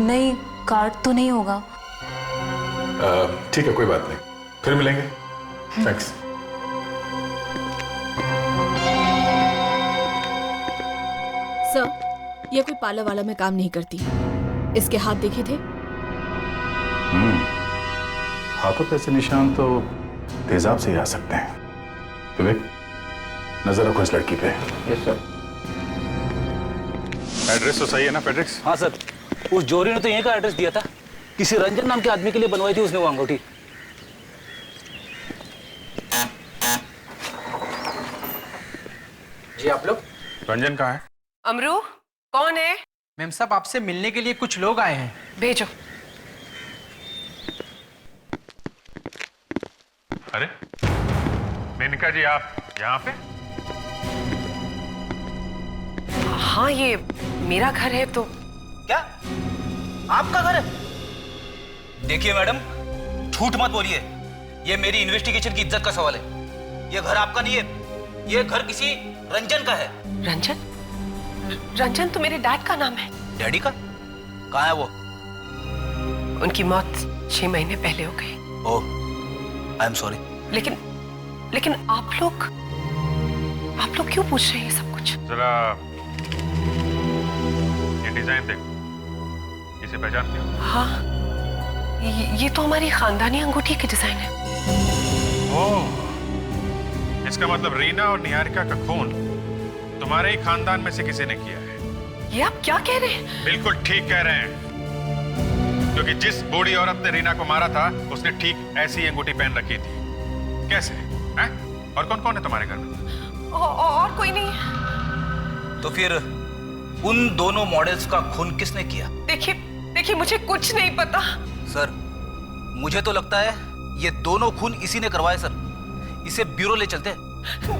नहीं, कार्ड तो नहीं होगा। ठीक है, कोई बात नहीं, फिर मिलेंगे। थैंक्स। सर, ये कोई पार्लर वाला में काम नहीं करती। इसके हाथ देखे थे? हाथों पे ऐसे निशान तो तेजाब से ही आ सकते हैं। विवेक, नजर रखो इस लड़की पे। Yes sir. एड्रेस तो सही है ना फेड्रिक्स? हाँ सर, उस जोरी ने तो यहीं का एड्रेस दिया था। किसी रंजन नाम के आदमी के लिए बनवाई थी उसने वो अंगूठी। जी, आप लोग? रंजन कहाँ है? अमरू, कौन है? मैम साहब, आपसे मिलने के लिए कुछ लोग आए हैं। भेजो। अरे मेनका जी, आप यहाँ पे? हाँ, ये मेरा घर है। तो क्या आपका घर है? देखिए मैडम, झूठ मत बोलिए। ये मेरी इन्वेस्टिगेशन की इज्जत का सवाल है। ये घर आपका नहीं है, ये घर किसी रंजन का है। रंजन? रंजन तो मेरे डैड का नाम है। डैडी का? कहाँ है वो? उनकी मौत 6 महीने पहले हो गई। ओह, आई एम सॉरी। लेकिन आप लोग क्यों पूछ रहे हैं ये सब कुछ? जरा ये डिजाइन देखो, इसे पहचानते हो? हाँ, ये तो हमारी खानदानी अंगूठी की डिजाइन है। ओह, इसका मतलब रीना और निहारिका का खून तुम्हारे ही खानदान में से किसी ने किया है। ये आप क्या कह रहे हैं? बिल्कुल ठीक कह रहे हैं, क्योंकि जिस बूढ़ी औरत ने रीना को मारा था उसने ठीक ऐसी अंगूठी पहन रखी थी। कैसे हैं? और कौन कौन है तुम्हारे घर में? और कोई नहीं। तो फिर उन दोनों मॉडल्स का खून किसने किया? देखिए, मुझे कुछ नहीं पता। सर, मुझे तो लगता है ये दोनों खून इसी ने करवाए सर। इसे ब्यूरो ले चलते हैं।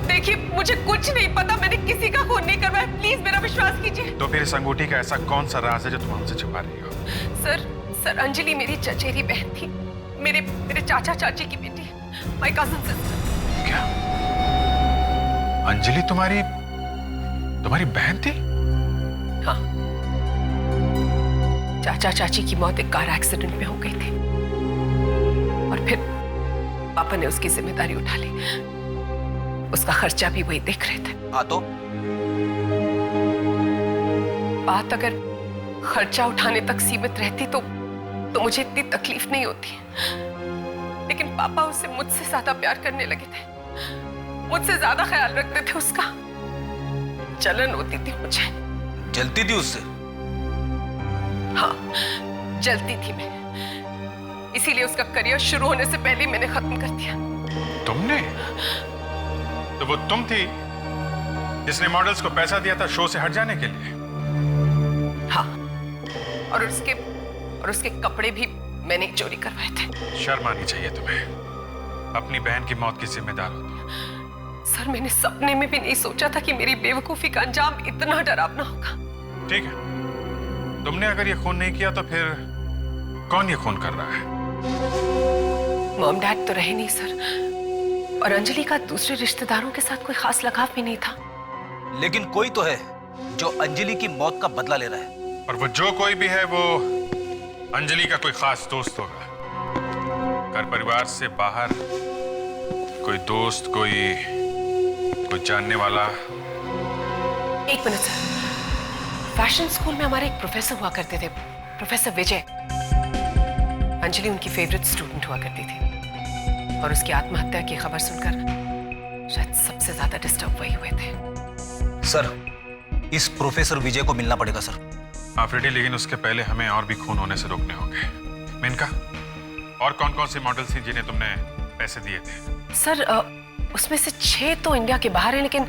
देखिए, मुझे कुछ नहीं पता। मैंने किसी का खून नहीं करवाया। प्लीज मेरा विश्वास कीजिए। तो फिर इस अंगूठी का ऐसा कौन सा राज है जो तुम हमसे छुपा रही हो? सर, अंजलि मेरी चचेरी बहन थी। मेरे चाचा चाची की बेटी। My cousin sister. क्या? अंजलि तुम्हारी बहन थी? हाँ, चाचा चाची की मौत एक कार एक्सीडेंट में हो गई थी। पापा ने उसकी जिम्मेदारी उठा ली। उसका खर्चा भी वही देख रहे थे। हाँ तो बात अगर खर्चा उठाने तक सीमित रहती तो मुझे इतनी तकलीफ नहीं होती। लेकिन पापा उससे मुझसे ज्यादा प्यार करने लगे थे, मुझसे ज्यादा ख्याल रखते थे उसका। जलन होती थी मुझे। जलती थी उससे? हाँ, जलती थी मैं। इसीलिए उसका करियर शुरू होने से पहले ही मैंने खत्म कर दिया। तुमने? तो वो तुम थी जिसने मॉडल्स को पैसा दिया था शो से हट जाने के लिए? हाँ, और उसके कपड़े भी मैंने ही चोरी करवाए थे। शर्म आनी चाहिए तुम्हें। अपनी बहन की मौत की जिम्मेदार होती। सर, मैंने सपने में भी नहीं सोचा था कि मेरी बेवकूफी का अंजाम इतना डरावना होगा। ठीक है, तुमने अगर ये खून नहीं किया तो फिर कौन ये खून कर रहा है? मॉम डैड तो रहे नहीं सर, और अंजलि का दूसरे रिश्तेदारों के साथ कोई खास लगाव भी नहीं था। लेकिन कोई तो है जो अंजलि की मौत का बदला ले रहा है। और वो जो कोई भी है वो अंजलि का कोई खास दोस्त होगा। घर परिवार से बाहर कोई दोस्त, कोई जानने वाला। एक मिनट सर, फैशन स्कूल में हमारे एक प्रोफेसर हुआ करते थे, प्रोफेसर विजय। अंजलि उनकी फेवरेट स्टूडेंट हुआ करती थी, और उसकी आत्महत्या की खबर सुनकर शायद सबसे ज्यादा डिस्टर्ब वही हुए थे। सर, इस प्रोफेसर विजय को मिलना पड़ेगा सर। हाँ फ्रेडी, लेकिन उसके पहले हमें और भी खून होने से रोकने होंगे। मेनका, और कौन कौन सी मॉडल्स थी जिन्हें तुमने पैसे दिए थे? सर, उसमें से 6 तो इंडिया के बाहर हैं, लेकिन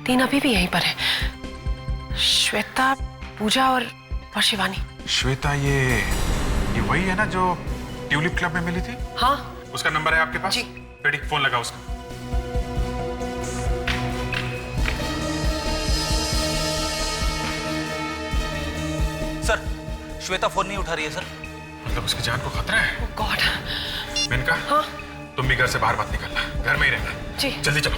3 अभी भी यहीं पर हैं। श्वेता, पूजा और शिवानी। श्वेता ये वही है ना जो ट्यूलिप क्लब में मिली थी? हाँ। उसका नंबर है आपके पास? जी। फ्रेडी, फोन लगा उसका। सर, श्वेता फोन नहीं उठा रही है सर। मतलब उसकी जान को खतरा है? Oh God। मेनका, हाँ? तुम भी घर से बाहर मत निकलना, घर में ही रहना। जी। जल्दी चलो।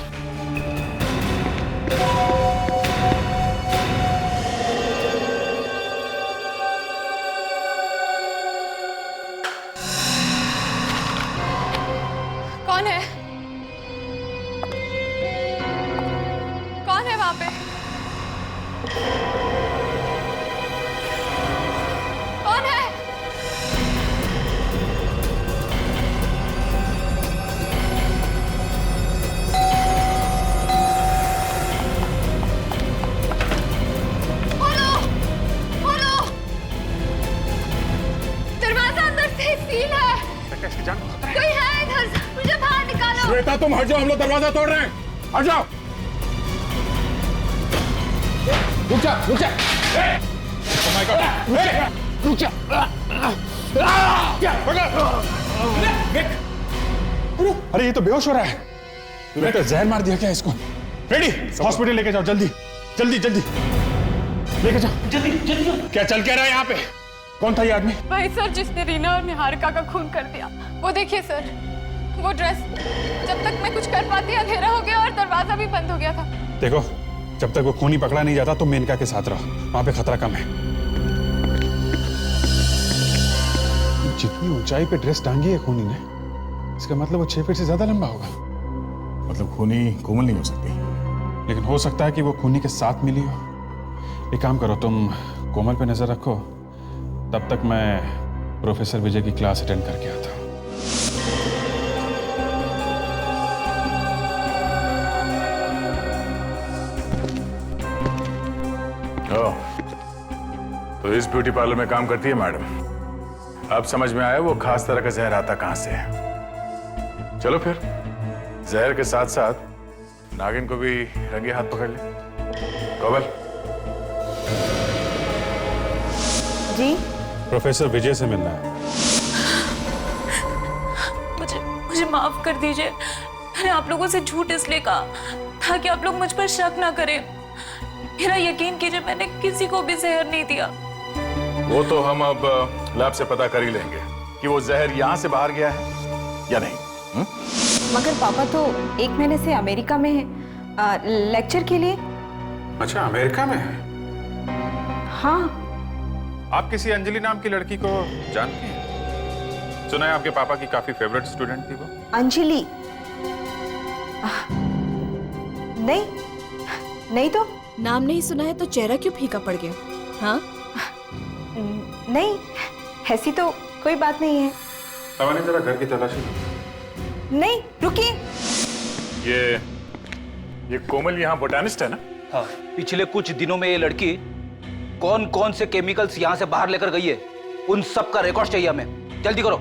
कौन है? कौन है वहां पे? कौन है? खोलो! खोलो! दरवाजा अंदर से सील है। इसकी जान को खतरा है। कोई है इधर, मुझे बाहर निकालो। श्वेता, तुम हट जाओ, हम लोग दरवाजा तोड़ रहे हैं। हट जाओ। रुक जा, रुक जा। Oh my God! रुक जा। अरे ये तो बेहोश हो रहा है। तूने तो जहर मार दिया क्या इसको? रेडी, हॉस्पिटल लेके जाओ, जल्दी जल्दी जल्दी लेके जाओ। जल्दी जल्दी। क्या चल क्या रहा है यहाँ पे? कौन था ये आदमी? भाई सर, जिसने रीना और निहारिका का खून कर दिया। वो देखिए सर, वो ड्रेस। जब तक मैं कुछ कर पाती अंधेरा हो गया और दरवाजा भी बंद हो गया था। देखो, जब तक वो खूनी पकड़ा नहीं जाता तो मेनका के साथ रहो, वहां पे खतरा कम है। जितनी ऊंचाई पे ड्रेस टांगी है खूनी ने, इसका मतलब वो 6 फीट से ज्यादा लंबा होगा। मतलब खूनी कोमल नहीं हो सकती, लेकिन हो सकता है कि वो खूनी के साथ मिली हो। एक काम करो, तुम कोमल पे नजर रखो, तब तक मैं प्रोफेसर विजय की क्लास अटेंड करके आता हूँ। तो इस ब्यूटी पार्लर में काम करती है मैडम। अब समझ में आया वो खास तरह का जहर आता कहां से है। चलो फिर जहर के साथ साथ नागिन को भी रंगे हाथ पकड़ ले। कोमल। जी? प्रोफेसर विजय से मिलना है। मुझे माफ कर दीजिए। मैंने आप लोगों से झूठ इसलिए कहा ताकि आप लोग मुझ पर शक ना करें। मेरा यकीन कीजिए, मैंने किसी को भी जहर नहीं दिया। वो तो हम अब लैब से पता कर ही लेंगे कि वो जहर यहाँ से बाहर गया है या नहीं। मगर पापा तो 1 महीने से अमेरिका में है लेक्चर के लिए। अच्छा, अमेरिका में है? हाँ। आप किसी अंजलि नाम की लड़की को जानती हैं? सुना है आपके पापा की काफी फेवरेट स्टूडेंट थी वो। अंजलि? नहीं, नहीं तो। नाम नहीं सुना है तो चेहरा क्यों फीका पड़ गया? हाँ? नहीं, ऐसी तो कोई बात नहीं है। तवाने जरा घर की तलाशी लो। नहीं, रुकिए। ये कोमल यहाँ बोटानिस्ट है ना? हाँ, पिछले कुछ दिनों में ये लड़की कौन कौन से केमिकल्स यहाँ से बाहर लेकर गई है, उन सब का रिकॉर्ड चाहिए हमें। जल्दी करो।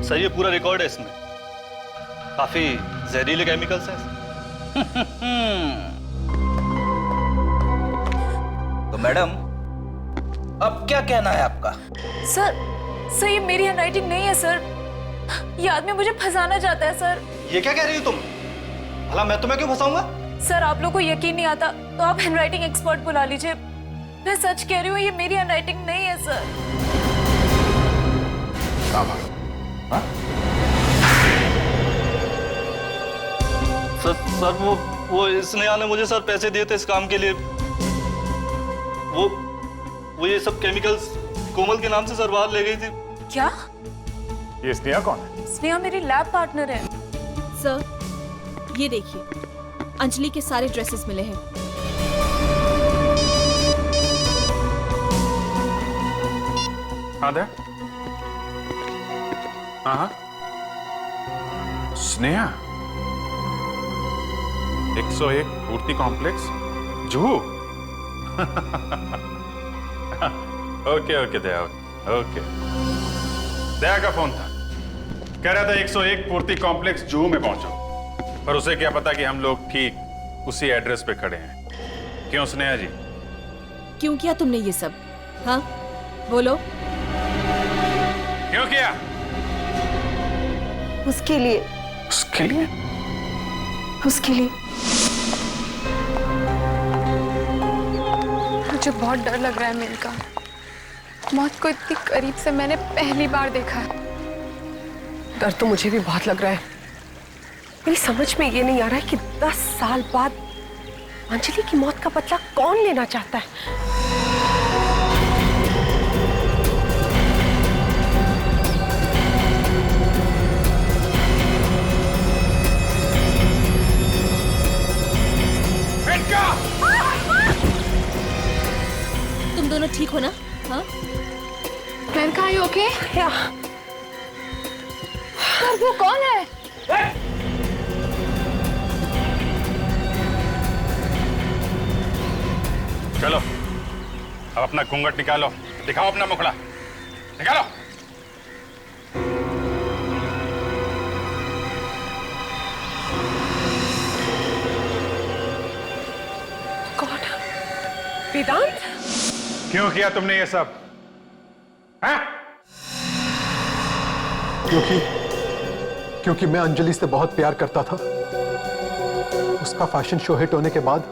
सर ये पूरा रिकॉर्ड है, इसमें काफी जहरीले केमिकल्स हैं। तो मैडम अब क्या कहना है आपका? सर ये मेरी हैंडराइटिंग नहीं है सर। ये आदमी मुझे फंसाना चाहता है सर। ये क्या कह रही हो तुम? भला मैं तुम्हें क्यों फंसाऊंगा? सर आप लोग को यकीन नहीं आता तो आप हैंडराइटिंग एक्सपर्ट बुला लीजिए। मैं सच कह रही हूँ, ये मेरी हैंडराइटिंग नहीं है सर। सर वो स्नेहा ने मुझे सर पैसे दिए थे इस काम के लिए। वो ये सब केमिकल्स कोमल के नाम से सर बाहर ले गई थी। क्या? ये स्नेहा कौन है? स्नेहा मेरी लैब पार्टनर है। सर, ये देखिए, अंजलि के सारे ड्रेसेस मिले हैं। हाँ दे। हाँ, स्नेहा 101 पूर्ति कॉम्प्लेक्स जुहू। ओके दया, ओके। दया का फोन था, कह रहा था 101 पूर्ति कॉम्प्लेक्स जुहू में पहुंचो, पर उसे क्या पता कि हम लोग ठीक उसी एड्रेस पे खड़े हैं। क्यों स्नेहा जी? क्यों किया तुमने ये सब? हाँ, बोलो। क्यों किया? उसके लिए। उसके लिए? उसके लिए। मुझे बहुत डर लग रहा है मेनका। मौत को इतनी करीब से मैंने पहली बार देखा है। डर तो मुझे भी बहुत लग रहा है। मेरी समझ में ये नहीं आ रहा है कि 10 साल बाद अंजलि की मौत का बदला कौन लेना चाहता है। तुम दोनों ठीक हो ना? हाँ? Menaka, are you okay? Sir वो कौन है? चलो, अब अपना घूंघट निकालो, दिखाओ अपना मुखड़ा, निकालो। वेदांत, क्यों किया तुमने ये सब? हाँ? क्योंकि मैं अंजलि से बहुत प्यार करता था। उसका फैशन शो हिट होने के बाद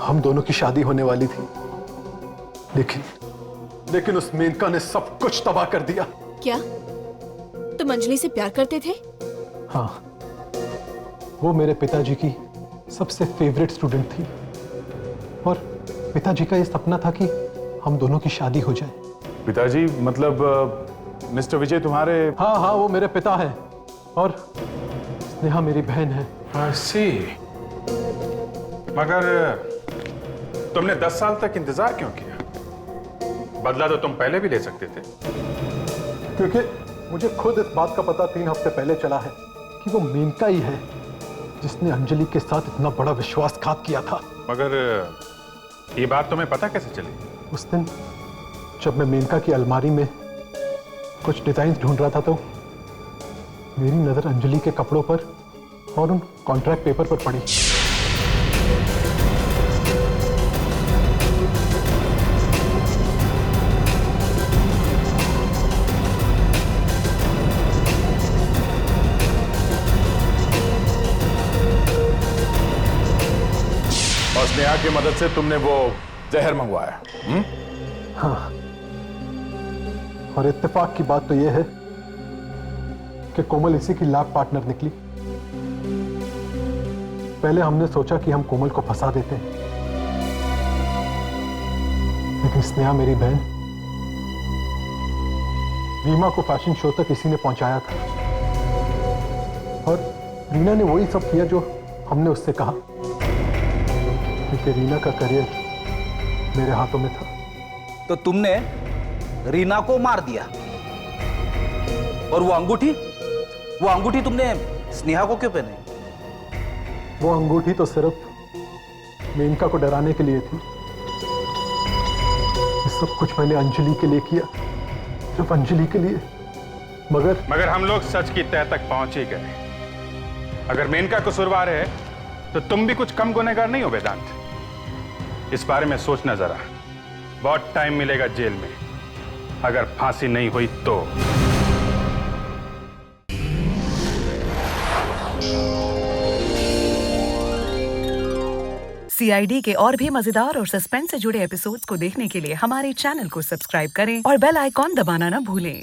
हम दोनों की शादी होने वाली थी, लेकिन उस मेनका ने सब कुछ तबाह कर दिया। क्या तुम अंजलि से प्यार करते थे? हाँ, वो मेरे पिताजी की सबसे फेवरेट स्टूडेंट थी और पिताजी का ये सपना था कि हम दोनों की शादी हो जाए। पिताजी मतलब मिस्टर विजय तुम्हारे? हाँ, वो मेरे पिता हैं और स्नेहा मेरी बहन है। सी, मगर तुमने 10 साल तक इंतजार क्यों किया? बदला तो तुम पहले भी ले सकते थे। क्योंकि मुझे खुद इस बात का पता 3 हफ्ते पहले चला है कि वो मेनका ही है जिसने अंजलि के साथ इतना बड़ा विश्वासघात किया था। मगर ये बात तुम्हें पता कैसे चली? उस दिन जब मैं मेनका की अलमारी में कुछ डिजाइन ढूंढ रहा था तो मेरी नजर अंजलि के कपड़ों पर और उन कॉन्ट्रैक्ट पेपर पर पड़ी। और स्नेहा की मदद से तुमने वो जहर मंगवाया? हाँ, और इत्तेफाक की बात तो यह है कि कोमल इसी की लैब पार्टनर निकली। पहले हमने सोचा कि हम कोमल को फंसा देते हैं, लेकिन स्नेहा मेरी बहन रीमा को फैशन शो तक इसी ने पहुंचाया था और रीना ने वही सब किया जो हमने उससे कहा, क्योंकि रीना का करियर मेरे हाथों में था। तो तुमने रीना को मार दिया और वो अंगूठी तुमने स्नेहा को क्यों पहनाई? वो अंगूठी तो सिर्फ मेनका को डराने के लिए थी। ये सब कुछ मैंने अंजलि के लिए किया, सिर्फ अंजलि के लिए। मगर हम लोग सच की तह तक पहुंच ही गए। अगर मेनका कसूरवार है तो तुम भी कुछ कम गुनहगार नहीं हो वेदांत। इस बारे में सोचना जरा। बहुत टाइम मिलेगा जेल में, अगर फांसी नहीं हुई तो। CID के और भी मजेदार और सस्पेंस से जुड़े एपिसोड्स को देखने के लिए हमारे चैनल को सब्सक्राइब करें और बेल आइकॉन दबाना ना भूलें।